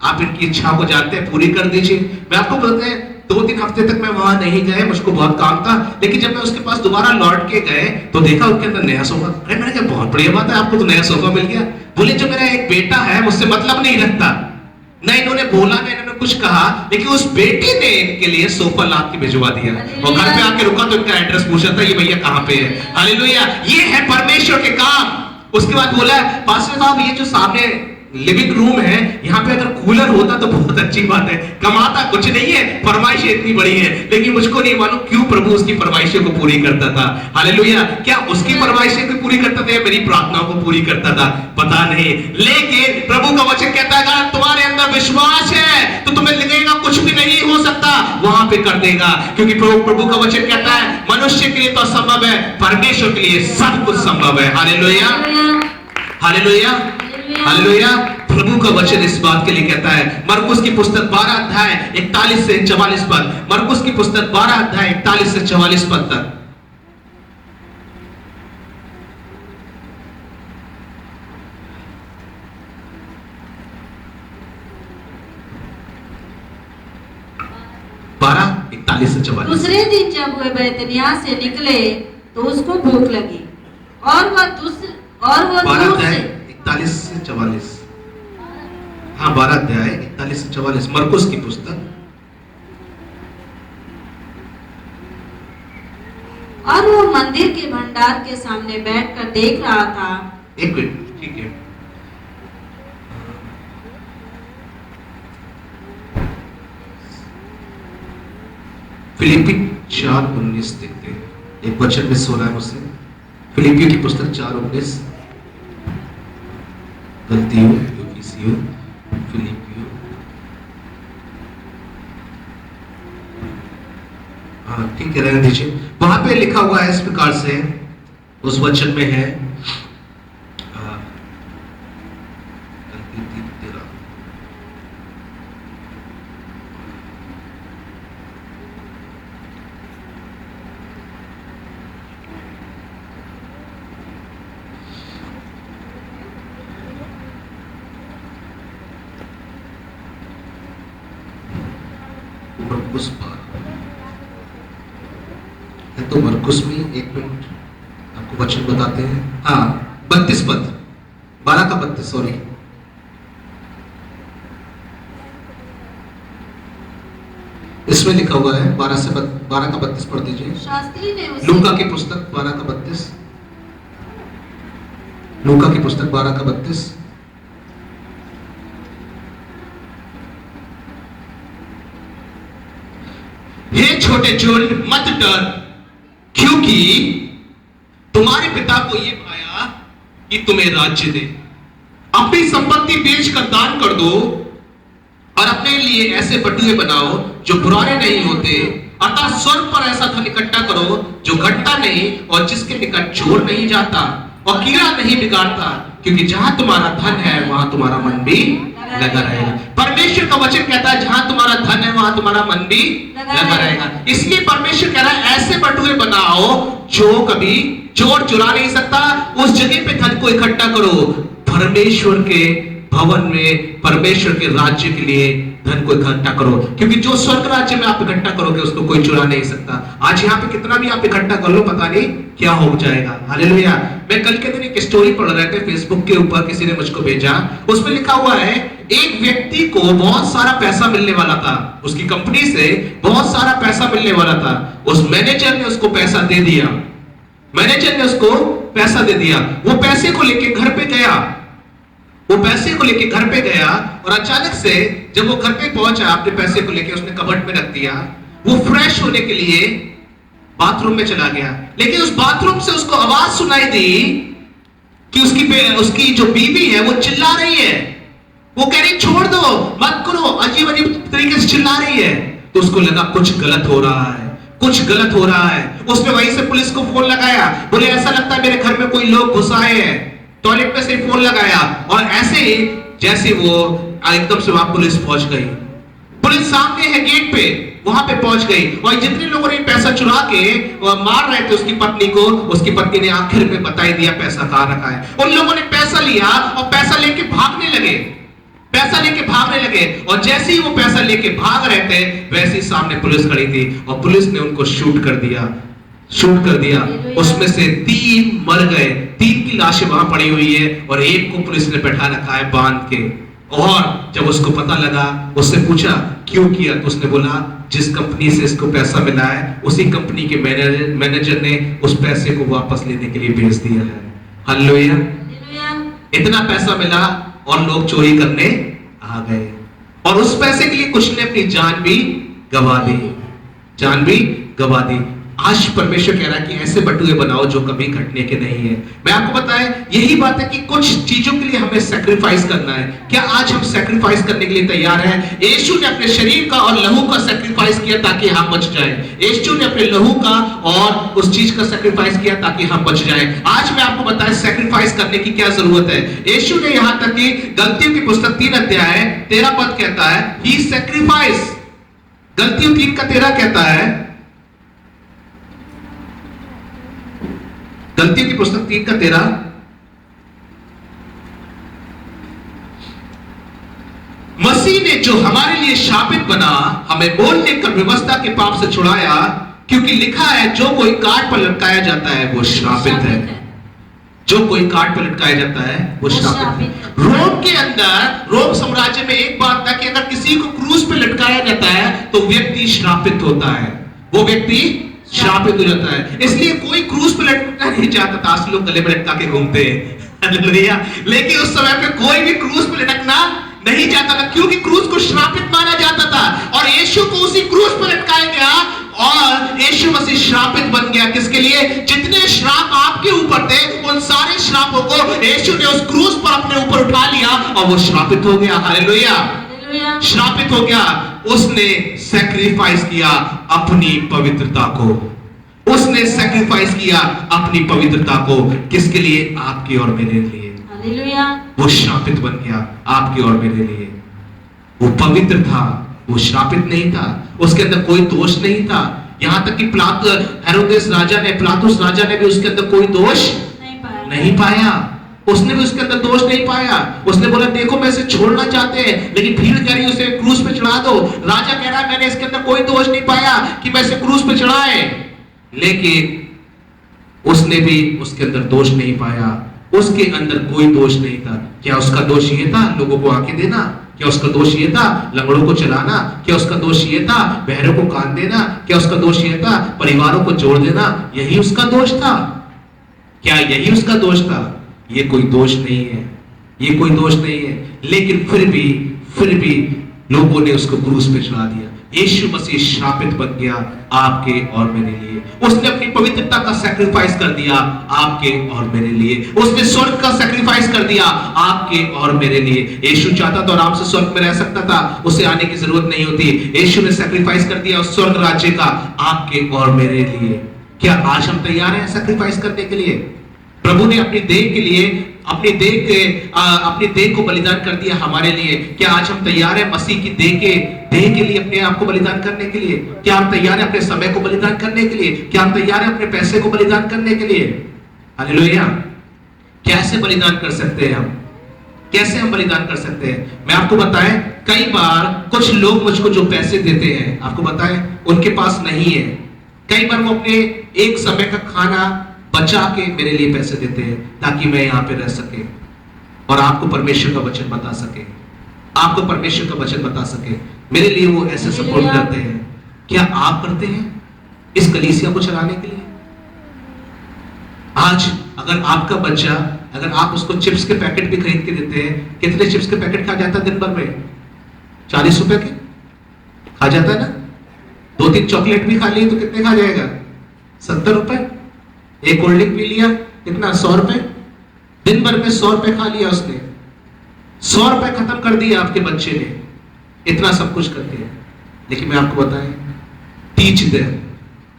आप इनकी इच्छा को जानते हैं, पूरी कर दीजिए। मैं आपको बोलते हैं 2-3 हफ्ते तक मैं वहां नहीं गए, मुझको बहुत काम था, लेकिन जब मैं उसके पास दोबारा लौट के गए तो देखा उनके अंदर नया सोफा। अरे मैंने कहा बहुत बढ़िया बात है, आपको तो नया सोफा मिल गया। बोले जो मेरा एक बेटा है मुझसे मतलब नहीं रखता, ना इन्होंने बोला ना इन्होंने कुछ कहा, लेकिन उस बेटे ने इनके लिए सोफा ला के भिजवा दिया और घर पे आके रुका तो इनका एड्रेस पूछा था ये भैया कहाँ पे है। हालेलुया, ये है परमेश्वर के काम। उसके बाद बोला पास्टर साहब ये जो सामने लिविंग रूम है, यहाँ पे अगर कूलर होता तो बहुत अच्छी बात है, कमाता कुछ नहीं है, फरमाइशें इतनी बड़ी है, लेकिन मुझको नहीं मालूम क्यों प्रभु उसकी फरमाइशों को पूरी करता था। हालेलुया, क्या उसकी फरमाइशें को पूरी करता था या मेरी प्रार्थनाओं को पूरी करता था, पता नहीं। लेकिन प्रभु का वचन कहता है अगर तुम्हारे अंदर विश्वास है तो तुम्हें लगेगा कुछ भी नहीं हो सकता, वहां पे कर देगा। क्योंकि प्रभु का वचन कहता है मनुष्य के लिए तो असंभव है, परमेश्वर के लिए सब कुछ संभव है। Hallelujah, hallelujah, hallelujah. प्रभु का वचन इस बात के लिए कहता है, मरकुस की पुस्तक 12 अध्याय 41 से 44 पद, मरकुस की पुस्तक 12 अध्याय 41 से 44 पद तक। दूसरे दिन जब वे बैतनिय्याह से निकले तो उसको भूख लगी। और वह दूर से 41 से 44। हाँ, 12 अध्याय 41 से 44 मरकुस की पुस्तक। और वो मंदिर के भंडार के सामने बैठकर देख रहा था। एक मिनट, ठीक है। फिलिपी 4:19 देखते हैं। एक वचन मिस हो रहा है मुझसे। फिलिपियों की पुस्तक 4:19। गलतियों फिलिपियों, हाँ ठीक है, रहने दीजिए। वहां पे लिखा हुआ है इस प्रकार से, उस वचन में है मरकुस 12 है, तो मरकुस में, एक मिनट आपको वचन बताते हैं। हाँ, 32 पद, 12 का 32, सॉरी। इसमें लिखा हुआ है 12 का 32 पढ़ दीजिए। शास्त्री ने उसे लूका की पुस्तक 12 का 32। लूका की पुस्तक 12 का 32। हे छोटे झुंड, मत डर, क्योंकि तुम्हारे पिता को यह भाया कि तुम्हें राज्य दे। अपनी संपत्ति बेचकर दान कर दो और अपने लिए ऐसे बटुए बनाओ जो पुराने नहीं होते, अर्थात स्वर्ग पर ऐसा धन इकट्ठा करो जो घटता नहीं और जिसके निकट चोर नहीं जाता और कीड़ा नहीं बिगाड़ता, क्योंकि जहां तुम्हारा धन है वहां तुम्हारा मन भी लगा रहेगा। परमेश्वर का वचन कहता है जहां तुम्हारा धन है वहां तुम्हारा मन भी लगा रहेगा। इसलिए परमेश्वर कह रहा है ऐसे बटुए बनाओ जो कभी चोर चुरा नहीं सकता। उस जगह पे धन को इकट्ठा करो, परमेश्वर के भवन में, परमेश्वर के राज्य के लिए धन को इकट्ठा करो, क्योंकि जो स्वर्ग राज्य में आप इकट्ठा करोगे उसको कोई चुरा नहीं सकता। आज यहाँ पे कितना भी आप इकट्ठा कर लो, पता नहीं क्या हो जाएगा। हालेलुया। मैं कल के दिन एक स्टोरी पढ़ रहे थे फेसबुक के ऊपर, किसी ने मुझको भेजा। उसमें लिखा हुआ है एक व्यक्ति को बहुत सारा पैसा मिलने वाला था, उसकी कंपनी से बहुत सारा पैसा मिलने वाला था। उस मैनेजर ने उसको पैसा दे दिया, मैनेजर ने उसको पैसा दे दिया। वो पैसे को लेके घर पे गया, वो पैसे को लेके घर पे गया और अचानक से जब वो घर पे पहुंचा, अपने पैसे को लेके उसने कबर्ड में रख दिया। वो फ्रेश होने के लिए बाथरूम में चला गया, लेकिन उस बाथरूम से उसको आवाज सुनाई दी कि उसकी जो बीवी है वो चिल्ला रही है। वो कह रही छोड़ दो, मत करो, अजीब अजीब तरीके से चिल्ला रही है। तो उसको लगा कुछ गलत हो रहा है, कुछ गलत हो रहा है। उसने वहीं से पुलिस को फोन लगाया, बोले ऐसा लगता है मेरे घर में कोई लोग घुस आए हैं। टॉयलेट में से फोन लगाया और ऐसे ही जैसे वो एकदम से वहां पुलिस पहुंच गई। पुलिस सामने है गेट पे, वहां पे पहुंच गई और जितने लोगों ने पैसा चुरा के मार रहे थे उसकी पत्नी को, उसकी पत्नी ने आखिर में बता ही दिया पैसा कहां रखा है। उन लोगों ने पैसा लिया और पैसा लेके भागने लगे, पैसा लेके भागने लगे। और जैसे ही वो पैसा लेके भाग रहे थे वैसे ही सामने पुलिस खड़ी थी और पुलिस ने उनको शूट कर दिया, शूट कर दिया। उसमें से 3 मर गए, 3 की लाशें वहां पड़ी हुई है और एक को पुलिस ने बैठा रखा है बांध के। और जब उसको पता लगा, उससे पूछा क्यों किया, तो उसने बोला जिस कंपनी से इसको पैसा मिला है उसी कंपनी के मैनेजर ने उस पैसे को वापस लेने के लिए भेज दिया है। हालेलुया। इतना पैसा मिला और लोग चोरी करने आ गए और उस पैसे के लिए कुछ ने अपनी जान भी गवा दी, जान भी गवा दी। आज परमेश्वर कह रहा है कि ऐसे बटुए बनाओ जो कभी घटने के नहीं है। मैं आपको बताएं, यही बात है कि कुछ चीजों के लिए हमें सैक्रिफाइस करना है। क्या आज हम सैक्रिफाइस करने के लिए तैयार हैं? यीशु ने अपने शरीर का और लहू का सैक्रिफाइस किया ताकि हम बच जाएं। यीशु ने अपने लहू का और उस चीज का सैक्रिफाइस किया ताकि हम बच जाएं। आज मैं आपको बताएं सैक्रिफाइस करने की क्या जरूरत है। यीशु ने यहां तक कि गलतियों की पुस्तक 3 अध्याय 13 पद कहता है ही सैक्रिफाइस। गलतियों 3 का 13 कहता है, गलतियों की पुस्तक 3 का 13, मसीह ने जो हमारे लिए शापित बना हमें मोल लेकर व्यवस्था के पाप से छुड़ाया, क्योंकि लिखा है जो कोई काट पर लटकाया जाता है वो शापित है। जो कोई काट पर लटकाया जाता है वो श्रापित है। रोम के अंदर, रोम साम्राज्य में एक बात था कि अगर किसी को क्रूस पे लटकाया जाता है तो व्यक्ति श्रापित होता है, वो व्यक्ति श्रापित हो जाता है। इसलिए कोई क्रूस पे लटकना नहीं चाहता था। आज लोग गले में लटका के घूमते हैं, हालेलुया। लेकिन उस समय पे कोई भी क्रूस पे लटकना नहीं चाहता था, क्योंकि क्रूस को श्रापित माना जाता था। और यीशु को उसी क्रूस पर लटकाया गया और यीशु मसीह श्रापित बन गया। किसके लिए? जितने श्राप आपके ऊपर थे उन सारे श्रापों को यीशु ने उस क्रूस पर अपने ऊपर उठा लिया और वो श्रापित हो गया। हालेलुया, श्रापित हो गया। उसने सैक्रिफाइस किया अपनी पवित्रता को, उसने सैक्रिफाइस किया अपनी पवित्रता को। किसके लिए? आपके और मेरे लिए। हालेलुया। वो श्रापित बन गया आपके और मेरे लिए। वो पवित्र था, वो श्रापित नहीं था, उसके अंदर कोई दोष नहीं था। यहां तक कि हेरोदेस राजा ने, पिलातुस राजा ने भी उसके अंदर कोई दोष नहीं पाया। उसने भी उसके अंदर दोष नहीं पाया। उसने बोला देखो मैं इसे छोड़ना चाहते हैं, लेकिन भीड़ कह रही उसे क्रूस पे चढ़ा दो। राजा कह रहा है मैंने इसके अंदर कोई दोष नहीं पाया कि मैं इसे क्रूस पे चढ़ाए, लेकिन उसने भी उसके अंदर दोष नहीं पाया। उसके अंदर कोई दोष नहीं था। क्या उसका दोष ये था लोगों को आंखें देना? क्या उसका दोष ये था लंगड़ों को चलाना? क्या उसका दोष ये था बहरों को कान देना? क्या उसका दोष ये था परिवारों को जोड़ देना? यही उसका दोष था? क्या यही उसका दोष था? ये कोई दोष नहीं है, ये कोई दोष नहीं है। लेकिन फिर भी लोगों ने उसको क्रूस पे चढ़ा दिया। यीशु मसीह श्रापित बन गया आपके और मेरे लिए। उसने अपनी पवित्रता का सैक्रिफाइस कर दिया आपके और मेरे लिए। उसने स्वर्ग का सैक्रिफाइस कर दिया आपके और मेरे लिए। यीशु चाहता तो आराम से स्वर्ग में रह सकता था, उसे आने की जरूरत नहीं होती। यीशु ने सैक्रिफाइस कर दिया उस स्वर्ग राज्य का आपके और मेरे लिए। क्या आज हम तैयार हैं सैक्रिफाइस करने के लिए? प्रभु ने अपनी देह के लिए अपनी देह को बलिदान कर दिया हमारे लिए। क्या आज हम तैयार हैं मसीह की देह के लिए अपने आप को बलिदान करने के लिए? क्या हम तैयार हैं अपने समय को बलिदान करने के लिए? क्या हम तैयार हैं अपने पैसे को बलिदान करने के लिए? हालेलुया। कैसे बलिदान कर सकते हैं हम? कैसे हम बलिदान कर सकते हैं? मैं आपको बताएं, कई बार कुछ लोग मुझको जो पैसे देते हैं, आपको बताएं, उनके पास नहीं है। कई बार वो अपने एक समय का खाना बचा के मेरे लिए पैसे देते हैं ताकि मैं यहां पे रह सके और आपको परमेश्वर का वचन बता सके, आपको परमेश्वर का वचन बता सके। मेरे लिए वो ऐसे सपोर्ट करते हैं। क्या आप करते हैं इस कलीसिया को चलाने के लिए? आज अगर आपका बच्चा, अगर आप उसको चिप्स के पैकेट भी खरीद के देते हैं, कितने चिप्स के पैकेट खा जाता है दिन भर में? 40 रुपए के खा जाता है ना। 2-3 चॉकलेट भी खा लिए तो कितने खा जाएगा? 70 रुपए। एक कोल्ड ड्रिंक पी लिया, कितना? 100 रुपए। दिन भर में 100 रुपए खा लिया उसने। 100 रुपए खत्म कर दिया आपके बच्चे ने। इतना सब कुछ करते हैं। लेकिन मैं आपको बताएं, टीच देम,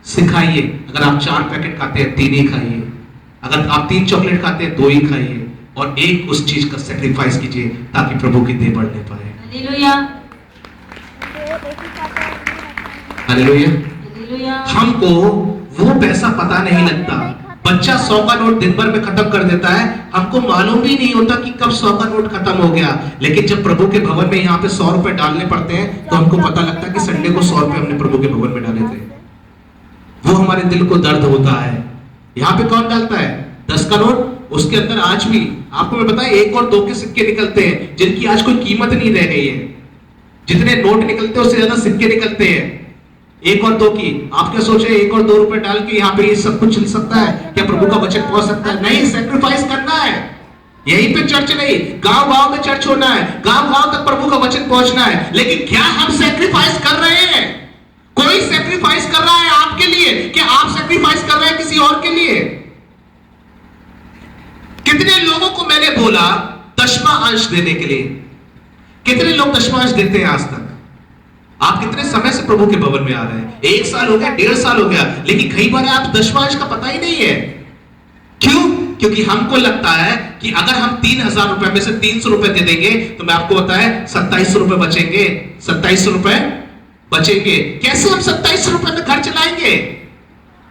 सिखाइए। अगर आप 4 पैकेट खाते हैं 3 ही खाइए। अगर आप 3 चॉकलेट खाते हैं 2 ही खाइए, और एक उस चीज का सैक्रिफाइस कीजिए ताकि प्रभु की देह बढ़ने पाए। Hallelujah, hallelujah. हमको वो पैसा पता नहीं लगता। बच्चा 100 का नोट दिन भर में खत्म कर देता है, हमको मालूम भी नहीं होता कि कब 100 का नोट खत्म हो गया। लेकिन जब प्रभु के भवन में यहाँ पे 100 रुपए डालने पड़ते हैं तो हमको पता लगता है कि संडे को 100 रुपए हमने प्रभु के भवन में डाले थे। वो हमारे दिल को दर्द होता है। यहाँ पे कौन डालता है 10 का नोट? उसके अंदर आज भी आपको मैं बताया 1 और 2 के सिक्के निकलते हैं जिनकी आज कोई कीमत नहीं रह गई है। जितने नोट निकलते हैं उससे ज्यादा सिक्के निकलते हैं 1 और 2 की। आप क्या सोचे 1 और 2 रुपए डाल के यहाँ पे ये सब कुछ चल सकता है? क्या प्रभु का वचन पहुंच सकता है? नहीं, सैक्रिफाइस करना है। यहीं पे चर्च नहीं, गांव-गांव में चर्च होना है, गांव-गांव तक प्रभु का वचन पहुंचना है। लेकिन क्या हम सैक्रिफाइस कर रहे हैं? कोई सैक्रिफाइस कर रहा है आपके लिए? क्या आप सैक्रिफाइस कर रहे हैं किसी और के लिए? कितने लोगों को मैंने बोला दशमा अंश देने के लिए? कितने लोग दशमा अंश देते हैं आज तक? आप कितने समय से प्रभु के भवन में आ रहे हैं? 1 साल हो गया, 1.5 साल हो गया, लेकिन कई बार आप दशमांश का पता ही नहीं है। क्यों? क्योंकि हमको लगता है कि अगर हम 3000 रुपए में से 300 रुपए दे देंगे तो मैं आपको बताया 2700 रुपए बचेंगे। 2700 रुपए बचेंगे। कैसे हम 2700 रुपए में घर चलाएंगे?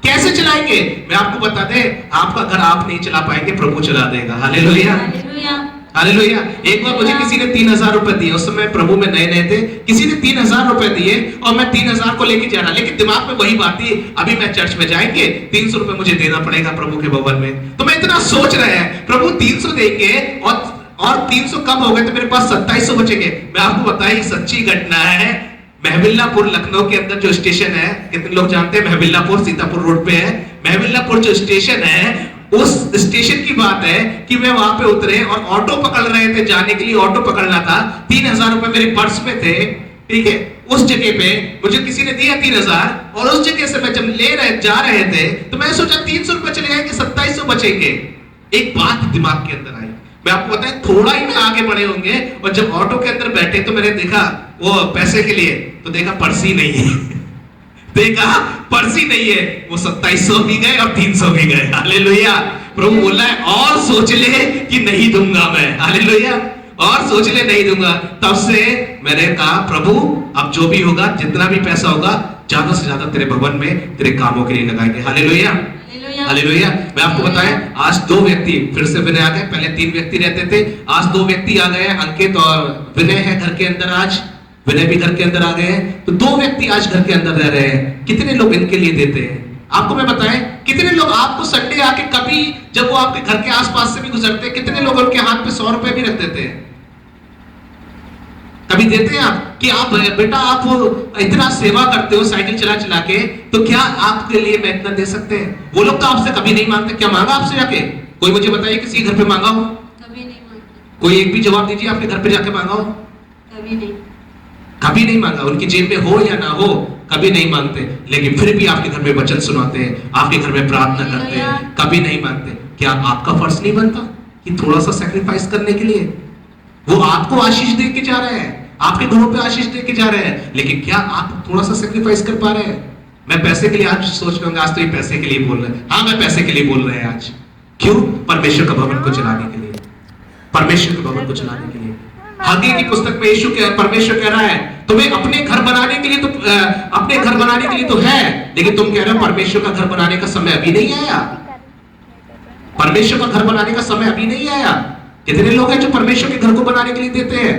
कैसे चलाएंगे? मैं आपको बता दें, आपका घर आप नहीं चला पाएंगे, प्रभु चला देगा। हालेलुया। हालेलुया। एक बार मुझे किसी ने 3,000 रुपए दिए, उस समय प्रभु में नए नए थे, किसी ने 3,000 रुपए दिए और मैं 3,000 को लेके जा रहा, लेकिन दिमाग में वही बात थी, अभी मैं चर्च में जाएंगे 300 रुपए मुझे देना पड़ेगा प्रभु के भवन में। तो मैं इतना सोच रहा है प्रभु 300 देंगे और 300 कम हो गए तो मेरे पास 2700 बचेंगे। मैं आपको बताया सच्ची घटना है। महबिल्लापुर लखनऊ के अंदर जो स्टेशन है, कितने लोग जानते हैं महबिल्लापुर सीतापुर रोड पे है। महबिल्लापुर जो स्टेशन है, उस स्टेशन की बात है कि मैं वहां पे उतरे और ऑटो पकड़ रहे थे, जाने के लिए ऑटो पकड़ना था। 3,000 रुपए मेरे पर्स में थे, ठीक है। उस जगह पे मुझे किसी ने दिया 3,000 और उस जगह से मैं जब जा रहे थे तो मैं सोचा 300 रुपए चले जाएंगे, 2700 बचेंगे। एक बात दिमाग के अंदर आई, मैं आपको बताएं थोड़ा ही में आगे बढ़े होंगे और जब ऑटो के अंदर बैठे तो मैंने देखा वो पैसे के लिए, तो देखा पर्सी नहीं है देखा पर्सी नहीं है, वो 2700 भी गए और 300 भी गए। हालेलुया। प्रभु बोला है और सोच ले कि नहीं दूंगा मैं। हालेलुया। और सोच ले नहीं दूंगा। तब से मैंने कहा प्रभु अब जो भी होगा, जितना भी पैसा होगा, ज्यादा से ज्यादा तेरे भवन में तेरे कामों के लिए लगाएंगे। हालेलुया। हालेलुया। मैं आपको बताएं आज 2 व्यक्ति फिर से विनय आ गए। पहले 3 व्यक्ति रहते थे, आज 2 व्यक्ति आ गए। अंकित और विनय है घर के अंदर, आज विनय भी घर के अंदर आ गए हैं। तो 2 व्यक्ति आज घर के अंदर रह रहे हैं। कितने लोग इनके लिए देते हैं? आपको मैं बताएं कितने लोग आपको संडे आके कभी जब वो आपके घर के आसपास से भी गुजरते हैं, कितने लोग उनके हाथ पे 100 रुपए भी रख देते हैं? कभी देते हैं आप कि आप बेटा आप इतना सेवा करते हो साइकिल चला चला के, तो क्या आपके लिए मैं इतना दे सकते हैं? वो लोग तो आपसे कभी नहीं मांगते। क्या मांगा आपसे जाके? कोई मुझे बताइए किसी घर पे मांगा हो? कभी नहीं मांगते। कोई एक भी जवाब दीजिए आपके घर पे जाके मांगा हो? कभी नहीं। कभी नहीं मांगा। उनकी जेब में हो या ना हो, कभी नहीं मांगते, लेकिन फिर भी आपके घर में वचन सुनाते हैं, आपके घर में प्रार्थना करते हैं, कभी नहीं मांगते। क्या आपका फर्ज नहीं बनता कि थोड़ा सा सैक्रिफाइस करने के लिए? वो आपको आशीष दे के जा रहे हैं, आपके घरों पे आशीष दे के जा रहे हैं, लेकिन क्या आप थोड़ा सा सैक्रिफाइस कर पा रहे हैं? मैं पैसे के लिए आज सोच रहा हूँ, आज तो ये पैसे के लिए बोल रहे हैं। हाँ, मैं पैसे के लिए बोल रहे हैं आज। क्यों? परमेश्वर का भवन को चलाने के लिए, परमेश्वर के भवन को चलाने के लिए। हग्गे की पुस्तक में यीशु के परमेश्वर कह रहा है तुम्हें अपने घर बनाने के लिए तो अपने घर बनाने के लिए तो है, लेकिन तुम कह रहे हो परमेश्वर का घर बनाने का समय अभी नहीं आया। परमेश्वर का घर बनाने का समय अभी नहीं आया। कितने लोग हैं जो परमेश्वर के घर को बनाने के लिए देते हैं?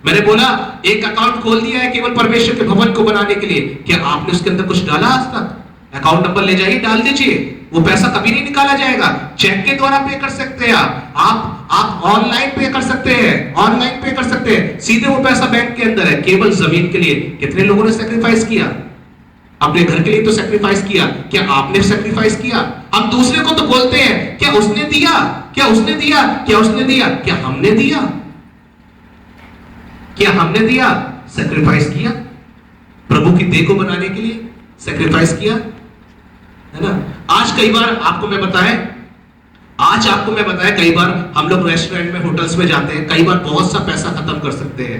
मैंने बोला एक अकाउंट खोल दिया है केवल परमेश्वर के भवन को बनाने के लिए। क्या आपने उसके अंदर कुछ डाला आज तक? अकाउंट नंबर ले जाइए, डाल दीजिए। वो पैसा कभी नहीं निकाला जाएगा। चेक के द्वारा पे कर सकते हैं आप ऑनलाइन पे कर सकते हैं, ऑनलाइन पे कर सकते हैं, सीधे वो पैसा बैंक के अंदर है। केवल जमीन के लिए कितने लोगों ने सैक्रिफाइस किया? अपने घर के लिए तो सैक्रिफाइस किया। क्या आपने सैक्रिफाइस किया? हम दूसरे को तो बोलते हैं क्या उसने दिया, क्या उसने दिया, क्या उसने दिया, क्या हमने दिया? क्या हमने दिया? सैक्रिफाइस किया प्रभु की देह को बनाने के लिए, सैक्रिफाइस किया, है ना? आज कई बार आपको मैं बताएं, कई बार हम लोग रेस्टोरेंट में, होटल्स में जाते हैं, कई बार बहुत सा पैसा खत्म कर सकते हैं।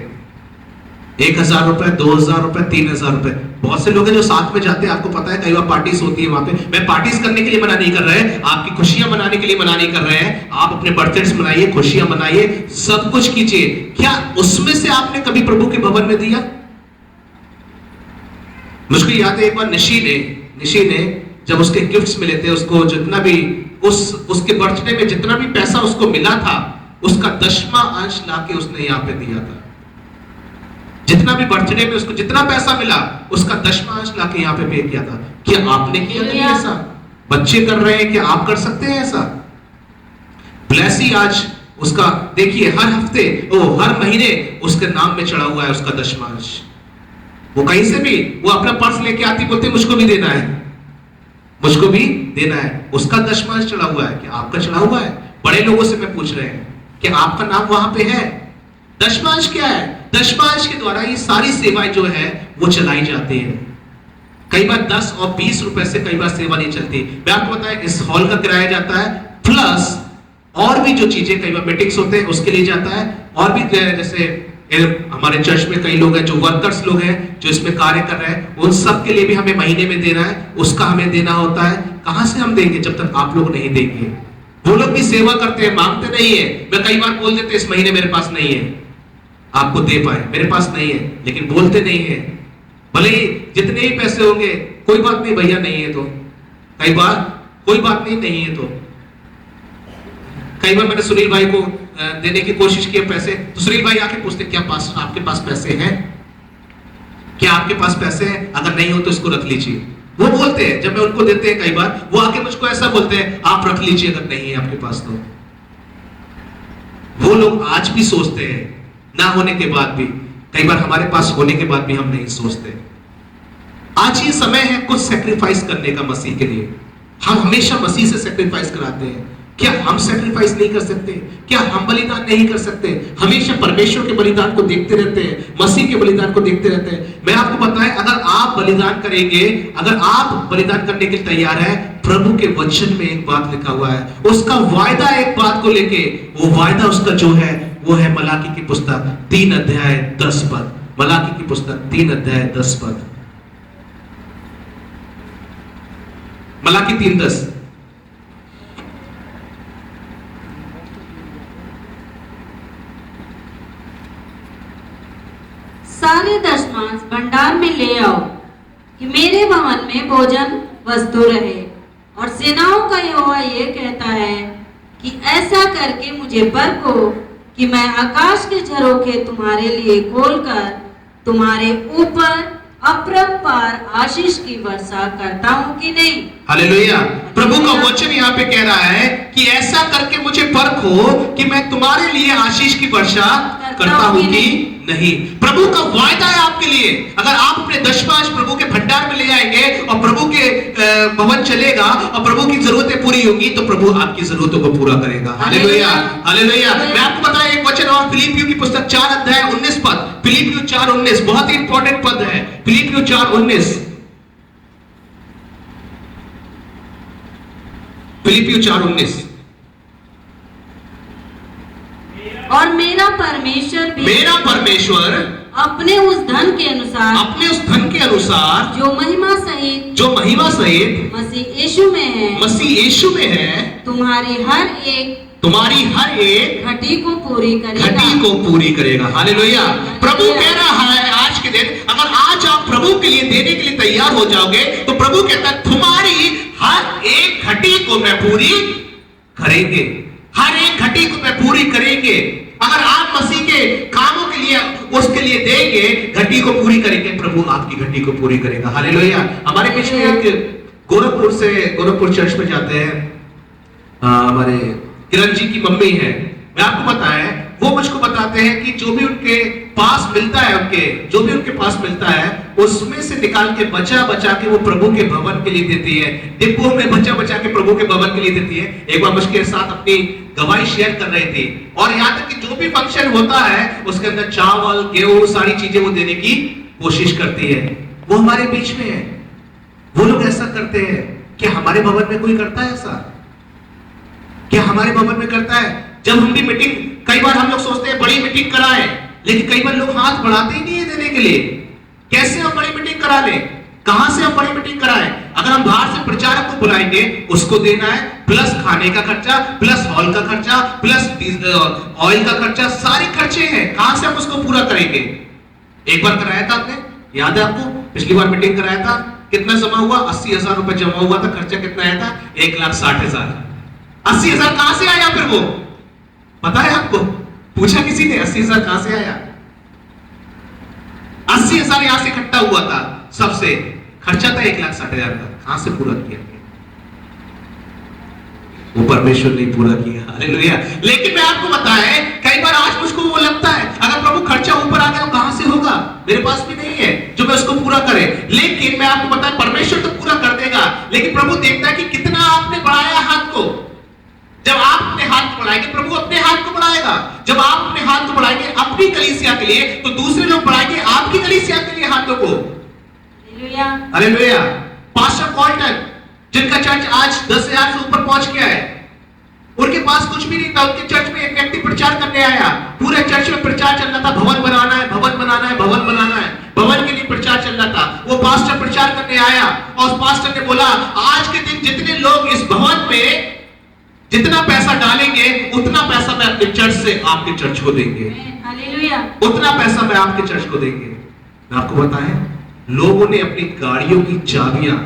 1,000 रुपए, 2,000 रुपए, 3,000 रुपए। बहुत से लोग हैं जो साथ में जाते हैं, आपको पता है कई बार पार्टीज होती है वहां पे। मैं पार्टीज करने के लिए मना नहीं कर रहे हैं, आपकी खुशियां मनाने के लिए मना नहीं कर रहे हैं। आप अपने बर्थडे मनाइए, खुशियां मनाइए, सब कुछ कीजिए। क्या उसमें से आपने कभी प्रभु के भवन में दिया? मुझको याद है एक बार निशी ने जब उसके गिफ्ट्स मिले थे, उसको जितना भी उसके बर्थडे में जितना भी पैसा उसको मिला था, उसका 10वां अंश लाके उसने यहाँ पे दिया था। जितना भी बर्थडे में उसको जितना पैसा मिला, उसका 10वां अंश लाके यहाँ पे पे किया था। क्या आपने किया कभी ऐसा? बच्चे कर रहे हैं, क्या आप कर सकते हैं ऐसा? ब्लेसी आज उसका देखिए हर हफ्ते हर महीने उसके नाम में चढ़ा हुआ है उसका 10वां अंश। वो कहीं से भी वो अपना पर्स लेके आती, बोलते मुझको भी देना है, मुझको भी देना है। उसका 10वां अंश चढ़ा हुआ है। क्या आपका चढ़ा हुआ है? बड़े लोगों से मैं पूछ रहे हैं कि आपका नाम वहां पे है? 10वां अंश क्या है? 10वां अंश के द्वारा ये सारी सेवाएं जो है वो चलाई जाती है। कई बार 10 और 20 रुपए से कई बार सेवा नहीं चलती। मैं आपको बताएं इस हॉल का किराया जाता है, प्लस और भी जो चीजें कई बार मीटिंग्स होते हैं उसके लिए जाता है, और भी जैसे हमारे चर्च में कई लोग हैं जो वर्कर्स लोग हैं जो इसमें कार्य कर रहे हैं, उन सब के लिए भी हमें महीने में देना है, उसका हमें देना होता है। कहां से हम देंगे जब तक आप लोग नहीं देंगे? वो लोग भी सेवा करते हैं, मांगते नहीं है। मैं कई बार बोल देते इस महीने मेरे पास नहीं है, आपको दे पाए, मेरे पास नहीं है, लेकिन बोलते नहीं है। भले ही जितने ही पैसे होंगे, कोई बात नहीं भैया, नहीं है तो कई बार कोई बात नहीं है तो कई बार मैंने सुनील भाई को देने की कोशिश की पैसे, तो सुनील भाई आके पूछते क्या पास आपके पास पैसे हैं, क्या आपके पास पैसे हैं, अगर नहीं हो तो इसको रख लीजिए। वो बोलते हैं, जब मैं उनको देते हैं कई बार वो आके मुझको ऐसा बोलते हैं आप रख लीजिए अगर नहीं है आपके पास तो। वो लोग आज भी सोचते हैं, ना होने के बाद भी, कई बार हमारे पास होने के बाद भी हम नहीं सोचते। आज ये समय है कुछ सेक्रीफाइस करने का मसीह के लिए। हम हमेशा मसीह से सेक्रीफाइस कराते हैं, क्या हम सेक्रीफाइस नहीं कर सकते? क्या हम बलिदान नहीं कर सकते? हमेशा परमेश्वर के बलिदान को देखते रहते हैं, मसीह के बलिदान को देखते रहते हैं। मैं आपको बताएं, अगर आप बलिदान करेंगे, अगर आप बलिदान करने के लिए तैयार हैं, प्रभु के वचन में एक बात लिखा हुआ है, उसका वायदा एक बात को लेके, वो वायदा उसका जो है वो है मलाकी की पुस्तक 3 अध्याय 10 पद। मलाकी की पुस्तक 3 अध्याय 10 पद। मलाकी 3:10। सारे दशमांश भंडार में ले आओ कि मेरे भवन में भोजन वस्तु रहे। और सेनाओं का यहोवा ये कहता है कि ऐसा करके मुझे परखो कि मैं आकाश के झरोखे तुम्हारे लिए खोलकर तुम्हारे ऊपर अपरंपार आशीष की वर्षा करता हूं कि नहीं। हालेलुया। प्रभु का वचन यहाँ पे कह रहा है कि ऐसा करके मुझे परखो कि मैं तुम्हारे लिए आशीष की वर्षा करता हूं कि नहीं। प्रभु का वायदा है आपके लिए, अगर आप अपने दशमांश प्रभु के भंडार में ले आएंगे और प्रभु के भवन चलेगा और प्रभु की जरूरतें पूरी होगी तो प्रभु आपकी जरूरतों को पूरा करेगा। Hallelujah, hallelujah. मैं आपको बताया एक वचन और, फिलिपियों की पुस्तक 4 अध्याय 19 पद। फिलिपियों 4:19 बहुत ही इंपॉर्टेंट पद है। फिलिपियों 4:19। फिलिपियों 4:19। और मेरा परमेश्वर भी, मेरा परमेश्वर अपने उस धन के अनुसार, अपने उस धन के अनुसार जो महिमा सहित मसीह यीशु में है, मसीह यीशु में है, तुम्हारी हर एक घटी को पूरी करेगा। हालेलुया। प्रभु कह रहा है आज के दिन, अगर आज आप प्रभु के लिए देने के लिए तैयार हो जाओगे तो प्रभु कहता है तुम्हारी हर एक घटी को मैं पूरी करेंगे, हर एक घटी को मैं पूरी करेंगे। अगर आप मसीह के कामों के लिए उसके लिए देंगे, घटी को पूरी करेंगे, प्रभु आपकी घटी को पूरी करेगा। हालेलुया। हमारे बीच में एक गोरखपुर चर्च में जाते हैं हमारे किरण जी की मम्मी है। मैं आपको बताया, वो मुझको बताते हैं कि जो भी उनके पास मिलता है उसमें से निकाल के बचा के वो प्रभु के भवन के लिए देती है, डिब्बों में बचा के प्रभु के भवन के लिए देती है। एक बार मुझके साथ अपनी गवाही शेयर कर रही थी, और यहाँ तक कि जो भी फंक्शन होता है उसके अंदर चावल गेहूं सारी चीजें वो देने की कोशिश करती है। वो हमारे बीच में है। वो लोग ऐसा करते हैं। क्या हमारे भवन में कोई करता है ऐसा? क्या हमारे भवन में करता है? जब हम भी मीटिंग, कई बार हम लोग सोचते हैं बड़ी मीटिंग कराएं, लेकिन कई बार लोग हाथ बढ़ाते ही नहीं है देने के लिए। कैसे हम बड़ी मीटिंग करा लें? कहां से हम बड़ी मीटिंग कराएं? अगर हम बाहर से प्रचारक को बुलाएंगे, उसको देना है, प्लस खाने का खर्चा, प्लस हॉल का खर्चा, प्लस ऑयल का खर्चा, सारे खर्चे हैं। कहां से हम उसको पूरा करेंगे? एक बार कराया था आपने, याद है आपको? पिछली बार मीटिंग कराया था, कितना जमा हुआ? 80,000 रुपए जमा हुआ था। खर्चा कितना आया था? 1,60,000। 80,000 कहां से आया? फिर वो पता है आपको? पूछा किसी ने 80,000 कहां से आया? 80,000 यहां से इकट्ठा हुआ था, सबसे खर्चा था 1,60,000 का। कहां से पूरा किया? वो परमेश्वर ने पूरा किया। हालेलुया। लेकिन मैं आपको बताया, कई बार आज मुझको वो लगता है अगर प्रभु खर्चा ऊपर आ गया तो कहां से होगा? मेरे पास भी नहीं है जो मैं उसको पूरा करे। लेकिन मैं आपको बताया परमेश्वर तो पूरा कर देगा, लेकिन प्रभु देखता है कि कितना आपने बढ़ाया हाथ को। जब आप अपने हाथ को बढ़ाएंगे, प्रभु अपने हाथ को बढ़ाएगा। जब आप अपने हाथ को बढ़ाएंगे अपनी कलीसिया के लिए, तो दूसरे लोग बढ़ाएंगे आपकी कलीसिया के लिए हाथों को। हालेलुया। हालेलुया। पास्टर कॉल्टन, जिनका चर्च आज 10,000 से ऊपर पहुंच गया है, उनके पास कुछ भी नहीं था। उनके चर्च में एक व्यक्ति प्रचार करने आया, पूरे चर्च में प्रचार चल रहा था, भवन बनाना है, भवन बनाना है, भवन बनाना है, भवन के लिए प्रचार चल रहा था। वो पास्टर प्रचार करने आया और उस पास्टर ने बोला, आज के दिन जितने लोग इस भवन में जितना पैसा डालेंगे, उतना पैसा मैं अपने चर्च से आपके चर्च को देंगे। हालेलुया। उतना पैसा मैं आपके चर्च को देंगे। मैं आपको बताएं, लोगों ने अपनी गाड़ियों की चाबियां,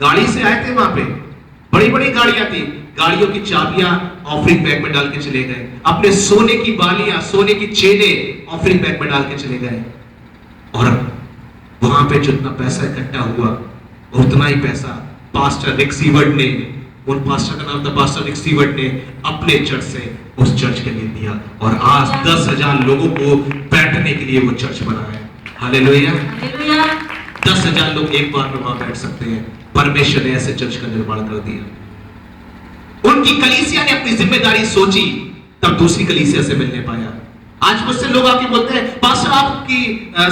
गाड़ी से आए थे वहां पे, बड़ी बड़ी गाड़ियां थी, गाड़ियों की चाबियां ऑफरिंग बैग में डाल के चले गए, अपने सोने की बालियां, सोने की चेने ऑफरिंग बैग में डाल के चले गए। और वहां पे जितना पैसा इकट्ठा हुआ उतना ही पैसा पास्टर रिक सीवर्ट ने, उन पास्टर का नाम था पास्टर रिक सीवर्ट ने, अपने चर्च से उस चर्च के लिए दिया और आज 10,000 लोगों को बैठने के लिए वो चर्च बना है। हालेलुया। 10,000 लोग एक बार में वहां बैठ सकते हैं। परमेश्वर ने ऐसे चर्च का निर्माण कर दिया। उनकी कलीसिया ने अपनी जिम्मेदारी सोची, तब दूसरी कलीसिया से मिलने पाया। आज मुझसे लोग आके बोलते हैं पास्टर आपकी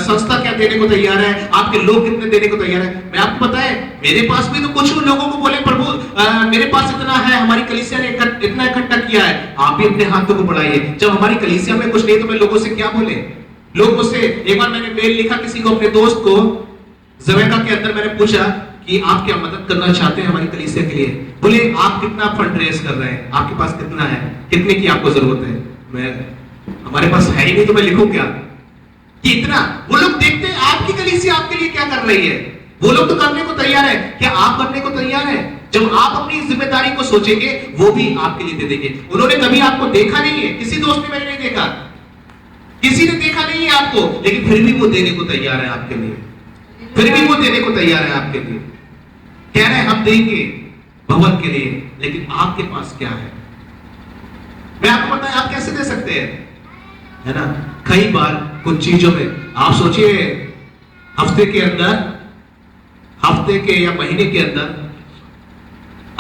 संस्था क्या देने को तैयार है, आपके लोग कितने देने को तैयार है। मैं आपको पता है मेरे पास भी तो कुछ लोगों को बोले प्रभु मेरे पास इतना है, हमारी कलीसिया ने इतना इकट्ठा किया है, आप भी अपने हाथों को बढ़ाइए। जब हमारी कलीसिया में कुछ नहीं तो मैं लोगों से क्या बोले। लोग मुझसे, एक बार मैंने मेल लिखा किसी को, अपने दोस्त को, जमैका के अंदर मैंने पूछा कि आप क्या मदद करना चाहते हैं हमारी कलीसिया के लिए। बोले आप कितना फंड रेज कर रहे हैं, आपके पास कितना है, कितने की आपको जरूरत है। मैं हमारे पास है ही नहीं तो मैं लिखूं क्या कि इतना। वो लोग देखते हैं आपकी कलीसिया आपके लिए क्या कर रही है, वो लोग तो करने को तैयार है। क्या आप करने को तैयार है? जब आप अपनी जिम्मेदारी को सोचेंगे वो भी आपके लिए दे देंगे। उन्होंने कभी आपको देखा नहीं है, किसी दोस्त ने मैंने नहीं देखा, किसी ने देखा नहीं है आपको, लेकिन फिर भी वो देने को तैयार है आपके लिए, फिर भी वो देने को तैयार है आपके लिए। कह रहे हैं हम देंगे भवन के लिए, लेकिन आपके पास क्या है? मैं आपको बताया आप कैसे दे सकते हैं, है ना। कई बार कुछ चीजों में आप सोचिए, हफ्ते के अंदर, हफ्ते के या महीने के अंदर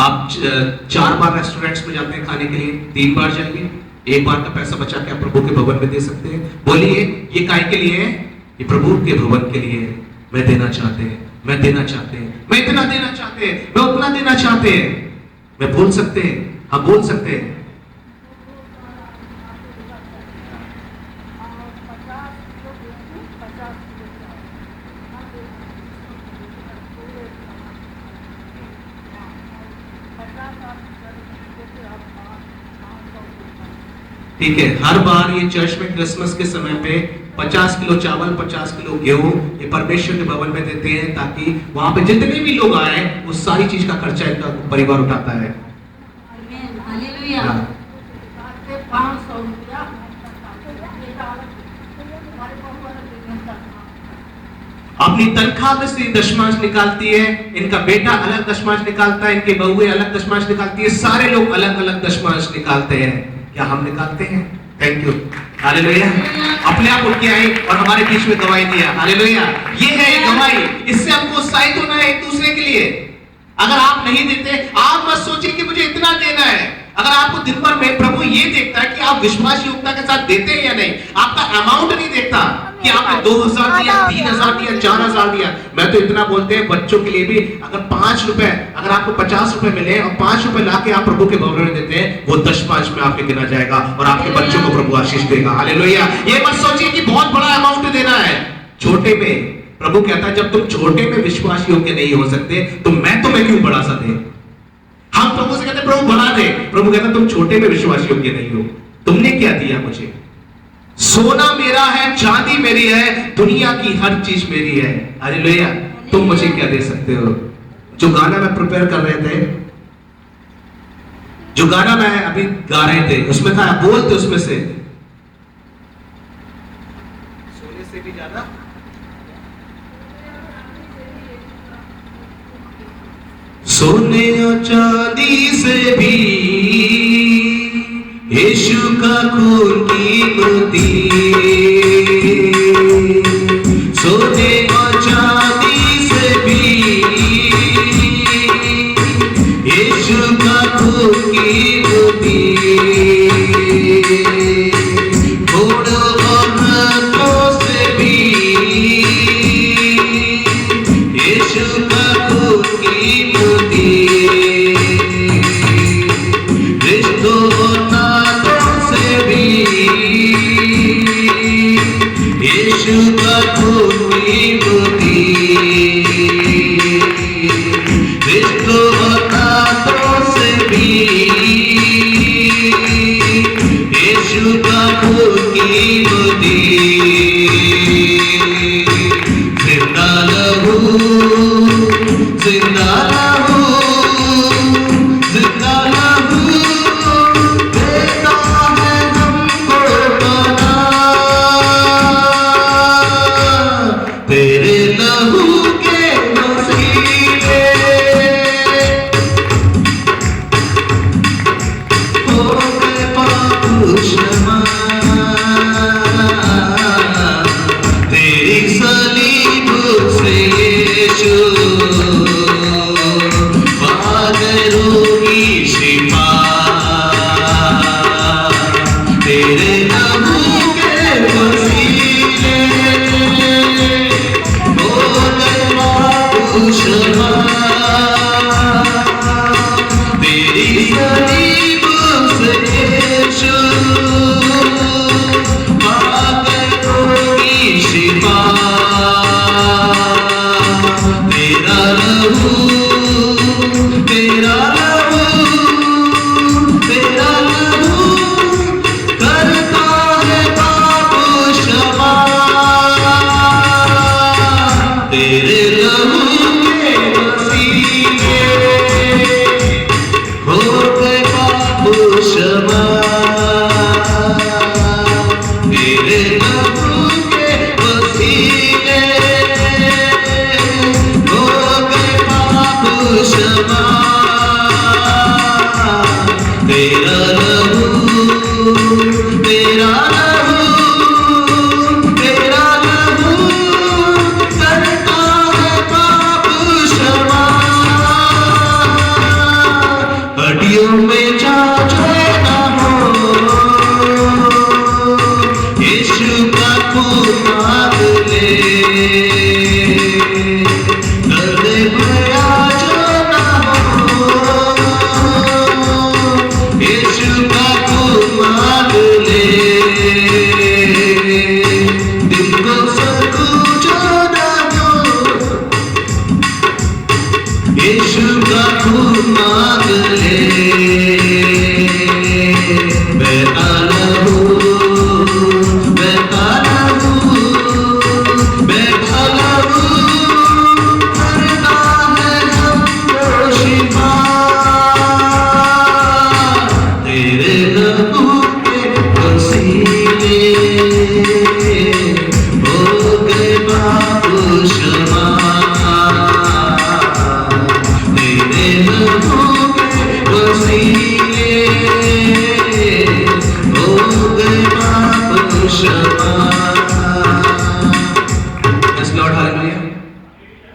आप 4 बार रेस्टोरेंट्स में जाते हैं खाने के लिए, 3 बार जाइए, 1 बार का पैसा बचा के आप प्रभु के भवन में दे सकते हैं। बोलिए ये काय के लिए है? ये प्रभु के भवन के लिए है। मैं देना चाहते हैं, मैं देना चाहते हैं, मैं इतना देना चाहते हैं, मैं उतना देना चाहते हैं। मैं बोल सकते हैं, हम बोल सकते हैं। ठीक है, हर बार ये चर्च में क्रिसमस के समय पे 50 किलो चावल, 50 किलो गेहूं ये परमेश्वर के भवन में देते हैं, ताकि वहां पे जितने भी लोग आए वो सारी चीज का खर्चा इनका परिवार उठाता है। अपनी तनख्वाह में से दशमांश निकालती है, इनका बेटा अलग दशमांश निकालता है, इनके बहुएं अलग दशमांश निकालती है, सारे लोग अलग अलग दशमांश निकालते हैं। क्या हम निकालते हैं? Thank you, hallelujah. अपने आप उठ के आए और हमारे बीच में गवाही दिया, हालेलुया। ये है एक गवाही, इससे हमको उत्साहित होना है एक दूसरे के लिए। अगर आप नहीं देते, आप मत सोचिए कि मुझे इतना देना है। अगर आपको दिन भर में प्रभु ये देखता है कि आप विश्वास योग्यता के साथ देते हैं या नहीं, आपका अमाउंट नहीं देखता कि आपने 2,000 दिया, 3,000 दिया, 4,000 दिया। मैं तो इतना बोलते हैं बच्चों के लिए भी, अगर 5 रुपए, अगर आपको 50 रुपए मिले और 5 रुपए लाके आप प्रभु के भवन में देते हैं, वो दशमांश में आपके गिना जाएगा और आपके बच्चों को प्रभु आशीष देगा, हालेलुया। ये मत सोचिए कि बहुत बड़ा अमाउंट देना है। छोटे में प्रभु कहता है जब तुम छोटे में विश्वास योग्य नहीं हो सकते तो मैं तुम्हें क्यों बड़ा सा दे। हम प्रभु से कहते हैं प्रभु बढ़ा दे, प्रभु कहता है तुम छोटे में विश्वास योग्य नहीं हो, तुमने क्या दिया मुझे? सोना मेरा है, चांदी मेरी है, दुनिया की हर चीज मेरी है, हालेलुया। तुम मुझे क्या दे सकते हो? जो गाना मैं प्रिपेयर कर रहे थे, जो गाना मैं अभी गा रहे थे, उसमें था, बोलते उसमें से सोने से भी ज्यादा, सोने और चांदी से भी यीशु का खून कीमती। सोने और चांदी से भी यीशु का खून कीमती। घोड़ों और रथों से भी यीशु का खून कीमती। रिश्तों और नातों से भी यीशु का खून कीमती। रिश्तों और नातों से भी यीशु का खून कीमती। जिंदा लहू, जिंदा लहू, जिंदा लहू यस लॉर्ड हालेलुया।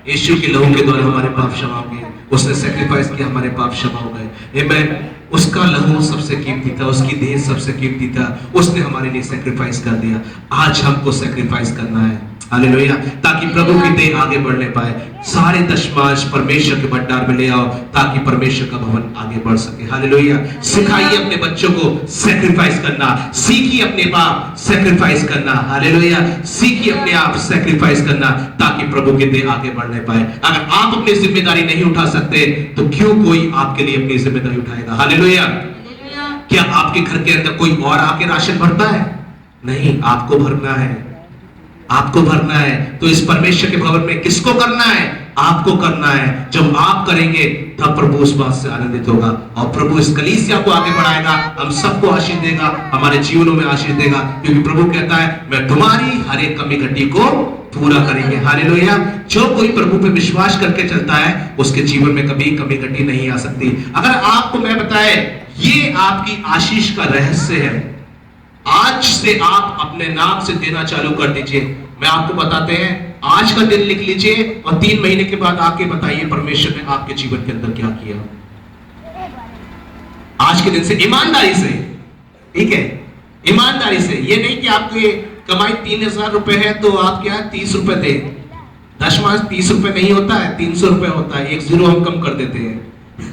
यीशु के लहू के द्वारा हमारे पाप क्षमा हो गए, उसने सैक्रिफाइस किया, हमारे पाप क्षमा हो गए। आमेन। उसका लहू सबसे कीमती था, उसकी देह सबसे कीमती था, उसने हमारे लिए सैक्रिफाइस कर दिया। आज हमको सैक्रिफाइस करना है, हालेलुया, ताकि प्रभु की देह आगे बढ़ने पाए। सारे दशमांश परमेश्वर के भंडार में ले आओ ताकि परमेश्वर का भवन आगे बढ़ सके, हालेलुया। सिखाइए अपने बच्चों को सैक्रिफाइस करना, सीखिए अपने आप सैक्रिफाइस करना, हालेलुया। सीखिए अपने आप सैक्रिफाइस करना ताकि प्रभु की देह आगे बढ़ने पाए। अगर आप अपनी जिम्मेदारी नहीं उठा सकते तो क्यों कोई आपके लिए अपनी जिम्मेदारी उठाएगा, हालेलुया। क्या आपके घर के अंदर कोई और आके राशन भरता है? नहीं, आपको भरना है, आपको भरना है। तो इस परमेश्वर के भवन में किसको करना है? आपको करना है। जब आप करेंगे तब प्रभु उस बात से आनंदित होगा और प्रभु इस कलीसिया को आगे बढ़ाएगा, हम सबको आशीष देगा, हमारे जीवनों में आशीष देगा, क्योंकि प्रभु कहता है मैं तुम्हारी हर एक कमी घटी को पूरा करेंगे, हालेलुया। जो कोई प्रभु पे विश्वास करके चलता है उसके जीवन में कभी कमी घटी नहीं आ सकती। अगर आपको मैं बताए, ये आपकी आशीष का रहस्य है। आज से आप अपने नाम से देना चालू कर दीजिए। मैं आपको बताते हैं, आज का दिन लिख लीजिए और 3 महीने के बाद आके बताइए परमेश्वर ने आपके जीवन के अंदर क्या किया। आज के दिन से ईमानदारी से, ठीक है, ईमानदारी से। ये नहीं कि आपकी कमाई 3000 रुपए है तो आप क्या 30 रुपए दे। दशमांश 30 रुपए नहीं होता है, 300 रुपए होता है। 1 जीरो हम कम कर देते हैं,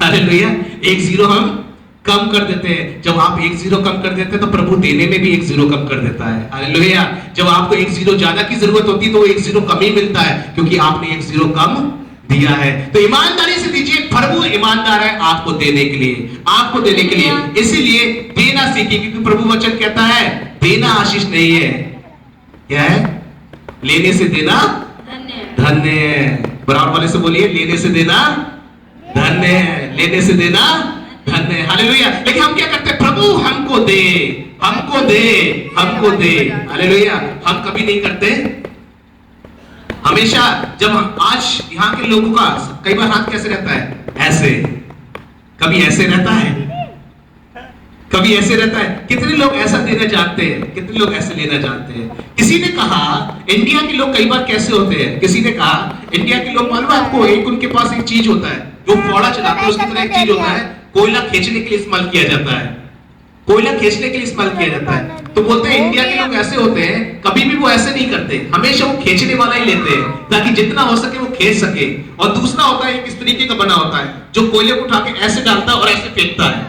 हालेलुया। 1 जीरो हम कम कर देते हैं। जब आप 1 जीरो कम कर देते हैं तो प्रभु देने में भी 1 जीरो कम कर देता है, हालेलुया। जब आपको 1 जीरो ज्यादा की जरूरत होती है तो 1 जीरो कम ही मिलता है, क्योंकि आपने 1 जीरो कम दिया है। तो ईमानदारी से दीजिए, प्रभु ईमानदार है आपको देने के लिए, आपको देने के लिए। इसीलिए देना सीखिए, क्योंकि प्रभु वचन कहता है देना आशीष नहीं है, क्या है? लेने से देना धन्य है। बराबर वाले से बोलिए, लेने से देना धन्य है, लेने से देना धन्य है, हालेलुया। लेकिन हम क्या करते हैं? प्रभु हमको दे, हमको दे, हमको दे, हालेलुया। हम कभी नहीं करते। हमेशा जब आज यहाँ के लोगों का कई बार हाथ कैसे रहता है? ऐसे, कभी ऐसे रहता है, कभी ऐसे रहता है। कितने लोग ऐसा देना जानते हैं, कितने लोग ऐसे लेना जानते हैं। किसी ने कहा इंडिया के लोग कई बार कैसे होते हैं, किसी ने कहा इंडिया के लोग, मालूम है आपको, एक उनके पास एक चीज होता है जो फोड़ा चलाते हैं, उसकी तरह एक चीज होता है, कोयला खींचने के लिए इस्तेमाल किया जाता है, कोयला खींचने के लिए इस्तेमाल किया जाता है। तो बोलते हैं इंडिया के लोग ऐसे होते हैं, कभी भी वो ऐसे नहीं करते, हमेशा वो खींचने वाला ही लेते हैं ताकि जितना हो सके वो खींच सके। और दूसरा होता है, किस तरीके का बना होता है, जो कोयले को उठा के ऐसे डालता है और ऐसे फेंकता है,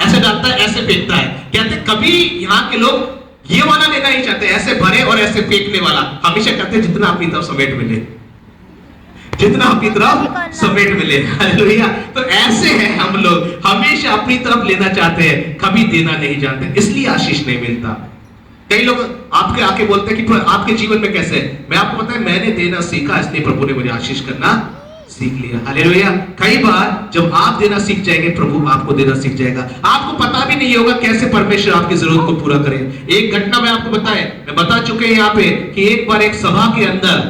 ऐसे डालता है, ऐसे फेंकता है। कहते हैं कभी यहाँ के लोग ये वाला लेना नहीं चाहते, ऐसे भरे और ऐसे फेंकने वाला। हमेशा कहते हैं जितना अपनी तरफ समेट मिले, जितना अपनी तरफ समेट मिले, हालेलुया। तो ऐसे हैं हम लोग, हमेशा अपनी तरफ लेना चाहते हैं, कभी देना नहीं जानते, इसलिए आशीष नहीं मिलता। कई लोग आपके आके बोलते हैं कि आपके जीवन में कैसे है? मैं आपको पता है, मैंने देना सीखा, इसलिए प्रभु ने मुझे आशीष करना सीख लिया, हालेलुया। कई बार जब आप देना सीख जाएंगे, प्रभु आपको देना सीख जाएगा। आपको पता भी नहीं होगा कैसे परमेश्वर आपकी जरूरत को पूरा करे। एक घटना मैं आपको बताए, मैं बता चुके हैं यहाँ पे कि एक बार एक सभा के अंदर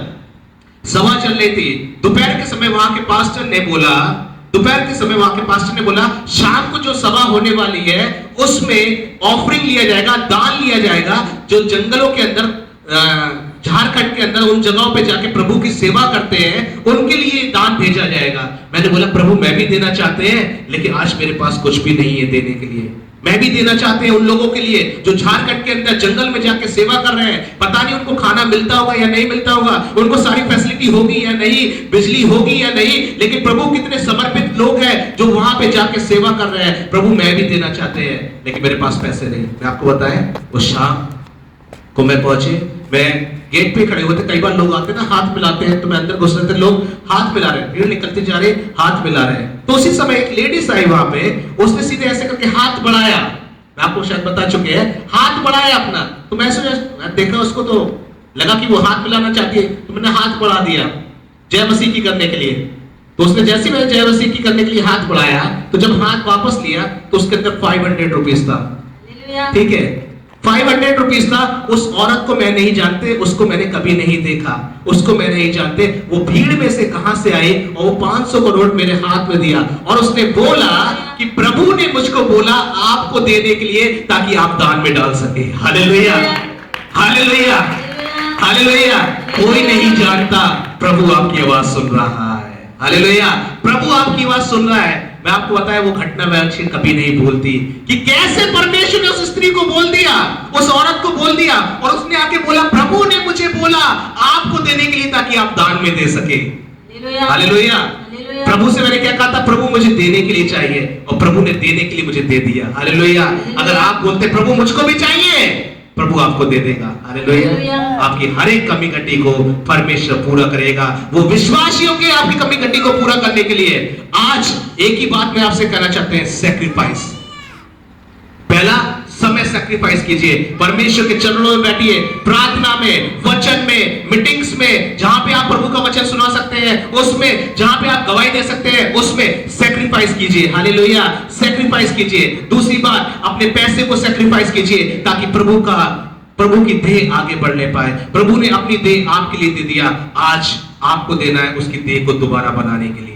सभा चल रही थी। दोपहर के समय वहां के पास्टर ने बोला, दोपहर के समय वहां के पास्टर ने बोला, शाम को जो सभा होने वाली है उसमें ऑफरिंग लिया जाएगा, दान लिया जाएगा। जो जंगलों के अंदर, झारखंड के अंदर उन जगहों पे जाके प्रभु की सेवा करते हैं, उनके लिए दान भेजा जाएगा। मैंने बोला प्रभु मैं भी देना चाहते हैं, लेकिन आज मेरे पास कुछ भी नहीं है देने के लिए। मैं भी देना चाहते हैं उन लोगों के लिए जो झारखंड के अंदर जंगल में जाके सेवा कर रहे हैं। पता नहीं उनको खाना मिलता होगा या नहीं मिलता होगा, उनको सारी फैसिलिटी होगी या नहीं, बिजली होगी या नहीं, लेकिन प्रभु कितने समर्पित लोग हैं जो वहां पे जाके सेवा कर रहे हैं। प्रभु मैं भी देना चाहते हैं, लेकिन मेरे पास पैसे नहीं। मैं आपको बताएं, वो शाम को मैं पहुंचे, मैं गेट पे खड़े होते, कई बार लोग आते ना हाथ मिलाते हैं, तो मैं अंदर घुस रहे थे, लोग हाथ मिला रहे हैं, भीड़ निकलती जा रही, हाथ मिला रहे हैं। तो उसी समय एक लेडीज आई वहां पे, उसने सीधे ऐसे करके हाथ बढ़ाया, मैं आपको शायद बता चुके हैं, हाथ बढ़ाया अपना। तो मैं देखा उसको, तो लगा कि वो हाथ मिलाना चाहती है, तो मैंने हाथ बढ़ा दिया जय मसीह की करने के लिए। तो उसने जैसे मैंने जय मसीह की करने के लिए हाथ बढ़ाया, तो जब हाथ वापस लिया तो उसके अंदर 500 रुपीज था, ठीक है, 500 रुपीज था। उस औरत को मैं नहीं जानते, उसको मैंने कभी नहीं देखा, उसको मैं नहीं जानते, वो भीड़ में से कहां से आई और वो 500 का नोट मेरे हाथ में दिया और उसने बोला कि प्रभु ने मुझको बोला आपको देने के लिए ताकि आप दान में डाल सके, हालेलुया। Hallelujah, hallelujah. कोई नहीं जानता, प्रभु आपकी आवाज सुन रहा है। हालेलुया, प्रभु आपकी आवाज सुन रहा है। मैं आपको बताया वो घटना मैं अक्षय कभी नहीं भूलती कि कैसे परमेश्वर ने उस स्त्री को बोल दिया, उस औरत को बोल दिया, और उसने आके बोला प्रभु ने मुझे बोला आपको देने के लिए ताकि आप दान में दे सके। हालेलुया। प्रभु से मैंने क्या कहा था, प्रभु मुझे देने के लिए चाहिए, और प्रभु ने देने के लिए मुझे दे दिया। हालेलुया। अगर आप बोलते प्रभु मुझको भी चाहिए, प्रभु आपको दे देगा। हालेलुया। आपकी हर एक कमी घटी को परमेश्वर पूरा करेगा। वो विश्वासियों के आपकी कमी घटी को पूरा करने के लिए आज एक ही बात मैं आपसे कहना चाहते हैं, सैक्रिफाइस। पहला समय सैक्रिफाइस कीजिए, परमेश्वर के चरणों में बैठिए, प्रार्थना में, वचन में, मीटिंग्स में, जहां पे आप प्रभु का वचन सुना सकते हैं उसमें, जहां पे आप गवाही दे सकते हैं उसमें सैक्रिफाइस कीजिए। हालेलुया, सैक्रिफाइस कीजिए। दूसरी बात, अपने पैसे को सैक्रिफाइस कीजिए ताकि प्रभु की देह आगे बढ़ने पाए। प्रभु ने अपनी देह आपके लिए दे दिया, आज आपको देना है उसकी देह को दोबारा बनाने के लिए।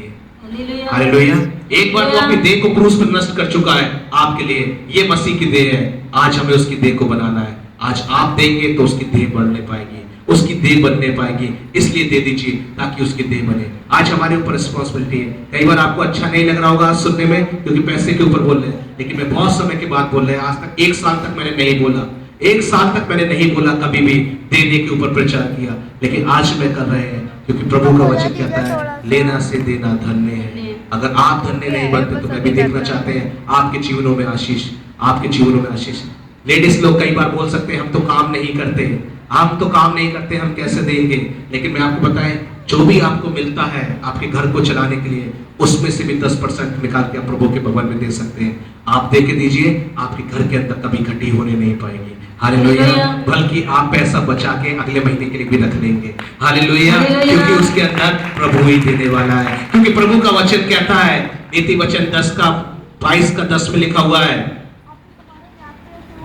हालेलुया। एक बार वो अपनी देह को क्रूस पर नष्ट कर चुका है आपके लिए, ये मसीह की देह है, आज हमें उसकी देह को बनाना है। आज आप देंगे तो उसकी देह बढ़ने पाएगी, उसकी देह बनने पाएगी, इसलिए दे दीजिए ताकि उसकी देह बने। आज हमारे ऊपर रिस्पांसिबिलिटी है। कई बार आपको अच्छा नहीं लग रहा होगा सुनने में, क्योंकि पैसे के ऊपर बोल रहे हैं, लेकिन मैं बहुत समय के बाद बोल रहे हैं। आज तक 1 साल तक मैंने नहीं बोला, 1 साल तक मैंने नहीं बोला कभी भी देने के ऊपर प्रचार किया, लेकिन आज मैं कर रहे हैं, क्योंकि प्रभु का वचन कहता है लेना से देना धन्य है। अगर आप धन्य नहीं बनते तो मैं भी देखना चाहते हैं आपके जीवनों में आशीष, आपके जीवनों में आशीष। लेडीज लोग कई बार बोल सकते हैं हम तो काम नहीं करते, हम तो काम नहीं करते, हम कैसे देंगे। लेकिन मैं आपको बताएं, जो भी आपको मिलता है आपके घर को चलाने के लिए, उसमें से भी 10% निकाल के आप प्रभु के भवन में दे सकते हैं। आप दे के दीजिए, आपके घर के अंदर कभी घटी होने नहीं पाएगी। हालेलुया। बल्कि आप पैसा बचा के अगले महीने के लिए भी रख लेंगे। हालेलुया, क्योंकि उसके अंदर प्रभु ही देने वाला है। क्योंकि प्रभु का वचन कहता है, नीति वचन 10:22 में लिखा हुआ है,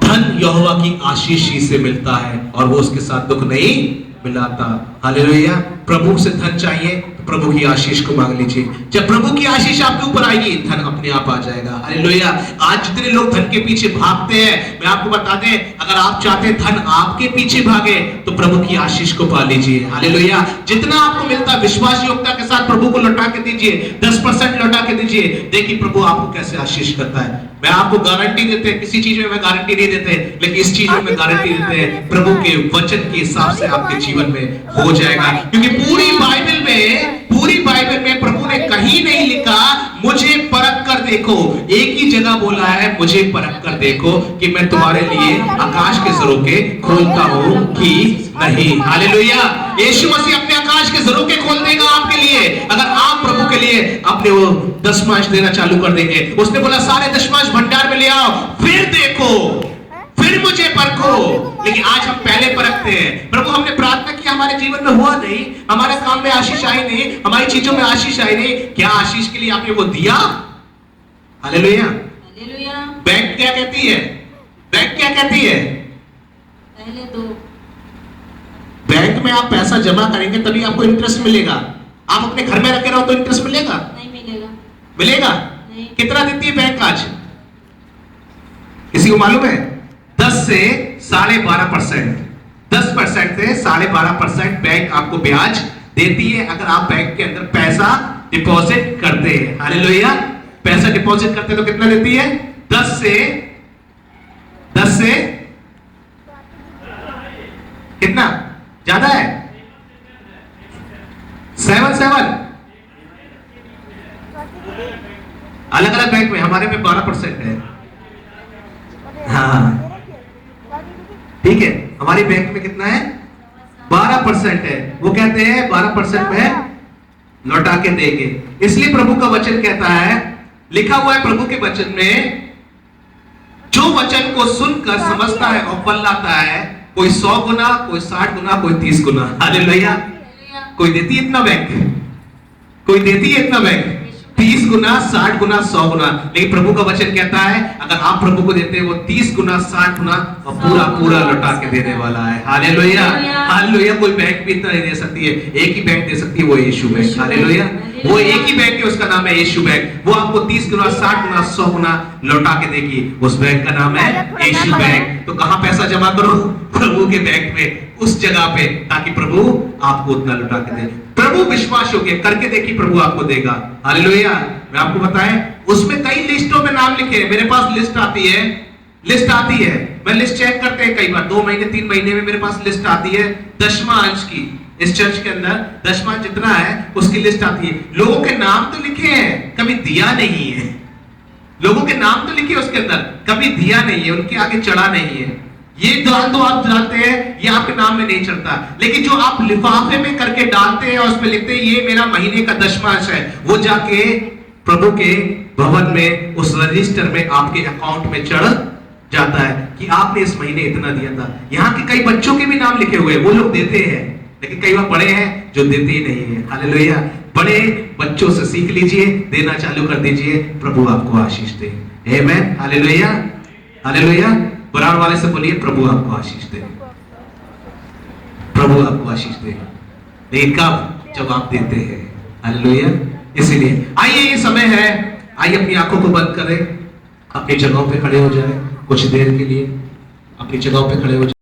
धन यहोवा की आशीष ही से मिलता है और वो उसके साथ दुख नहीं मिलाता। हालेलुया। प्रभु से धन चाहिए तो प्रभु की आशीष को मांग लीजिए। जब प्रभु की आशीष आपके ऊपर आएगी, धन अपने आप आ जाएगा। हालेलुया। आज जितने लोग धन के पीछे भागते हैं, मैं आपको बता दें, अगर आप चाहते हैं धन आपके पीछे भागे तो प्रभु की आशीष को पा लीजिए। हालेलुया। जितना आपको मिलता है विश्वास योग्यता के साथ प्रभु को लौटा के दीजिए, 10% लौटा के दीजिए। देखिए प्रभु आपको कैसे आशीष करता है। मैं आपको गारंटी देते हैं, किसी चीज में मैं गारंटी नहीं देते, लेकिन इस चीज में मैं गारंटी देते हैं, प्रभु के वचन के हिसाब से आपके जीवन में हो जाएगा। क्योंकि पूरी बाइबल में प्रभु ने कहीं नहीं लिखा मुझे परख कर देखो, एक ही जगह बोला है मुझे परख कर देखो कि मैं तुम्हारे लिए आकाश के झरोखे खोलता हूं कि नहीं। हालेलुया। यीशु मसीह अपने आकाश के झरोखे खोल देगा आपके लिए, अगर आप प्रभु के लिए अपने वो दशमांश देना चालू कर देंगे। उसने बोला सारे दशमांश भंडार में ले आओ, फिर देखो, फिर मुझे परखो। लेकिन आज हम पहले परखते हैं। प्रभु हमने प्रार्थना की, हमारे जीवन में हुआ नहीं, हमारे काम में आशीष आई नहीं, हमारी चीजों में आशीष आई नहीं, क्या आशीष के लिए आपने वो दिया? हालेलुया। बैंक क्या कहती है? बैंक क्या कहती है? पहले दो। बैंक में आप पैसा जमा करेंगे तभी आपको इंटरेस्ट मिलेगा। आप अपने घर में रखे रहो तो इंटरेस्ट मिलेगा? नहीं मिलेगा। मिलेगा? नहीं। कितना देती है बैंक आज? किसी को मालूम है? 10 से 12.5%, 10% से 12.5% बैंक आपको ब्याज देती है अगर आप बैंक के अंदर पैसा डिपॉजिट करते हैं। हालेलुया। पैसा डिपॉजिट करते तो कितना देती है? 10 से कितना ज्यादा है? 7 अलग अलग बैंक में, हमारे में 12% है। हाँ ठीक है, हमारी बैंक में कितना है? 12% है। वो कहते हैं 12% में लौटा के देंगे। इसलिए प्रभु का वचन कहता है, लिखा हुआ है प्रभु के वचन में, जो वचन को सुनकर समझता है और फल लाता है, कोई 100 गुना, कोई 60 गुना, कोई 30 गुना। हालेलुया। कोई देती है इतना बैंक? कोई देती है इतना बैंक? 30 गुना, 60 गुना, 100 गुना। लेकिन प्रभु का वचन कहता है अगर आप प्रभु को देते हैं वो 30 गुना, 60 गुना और पूरा पूरा लौटा के देने वाला है। हालेलुया। हालेलुया। कोई बैंक भी इतना नहीं दे सकती है, एक ही बैंक दे सकती है, वो यीशु बैंक। हालेलुया। वो एक ही बैंक है, उसका नाम है यीशु बैंक। वो आपको 30 गुना, 60 गुना, 100 गुना लौटा के देगी। उस बैंक का नाम है यीशु बैंक। तो कहां पैसा जमा करो? प्रभु के बैंक में, उस जगह पे, ताकि प्रभु आपको उतना लुटा के दे। प्रभु विश्वास योग्य, करके देखिए प्रभु आपको देगा। हालेलुया। मैं आपको बताएं, उसमें कई लिस्टों में नाम लिखे हैं। मेरे पास लिस्ट आती है, मैं लिस्ट चेक करते हैं कई बार, 2 महीने 3 महीने में मेरे पास लिस्ट आती है दशमां अंश की। इस चर्च के अंदर दशमां जितना है उसकी लिस्ट आती है। लोगों के नाम तो लिखे हैं, कभी दिया नहीं है। लोगों के नाम तो लिखे उसके अंदर, कभी दिया नहीं है, उनके आगे चढ़ा नहीं है। ये दान तो आप डालते हैं, ये आपके नाम में नहीं चढ़ता। लेकिन जो आप लिफाफे में करके डालते हैं और उसमें लिखते हैं ये मेरा महीने का दशमांश है, वो जाके प्रभु के भवन में, उस रजिस्टर में आपके अकाउंट में चढ़ जाता है कि आपने इस महीने इतना दिया था। यहाँ के कई बच्चों के भी नाम लिखे हुए हैं, वो लोग देते हैं, लेकिन कई बार बड़े हैं जो देते ही नहीं है। हालेलुया। बड़े बच्चों से सीख लीजिए, देना चालू कर दीजिए, प्रभु आपको आशीष दे। आमेन। Hallelujah, hallelujah. बराबर वाले से बोलिए, प्रभु आपको आशीष दे, प्रभु आपको आशीष दे। लेकिन कब? जब आप देते हैं। हालेलुया। इसीलिए आइए, ये समय है, आइए अपनी आंखों को बंद करें, अपनी जगहों पे खड़े हो जाए, कुछ देर के लिए अपनी जगहों पे खड़े हो जाए।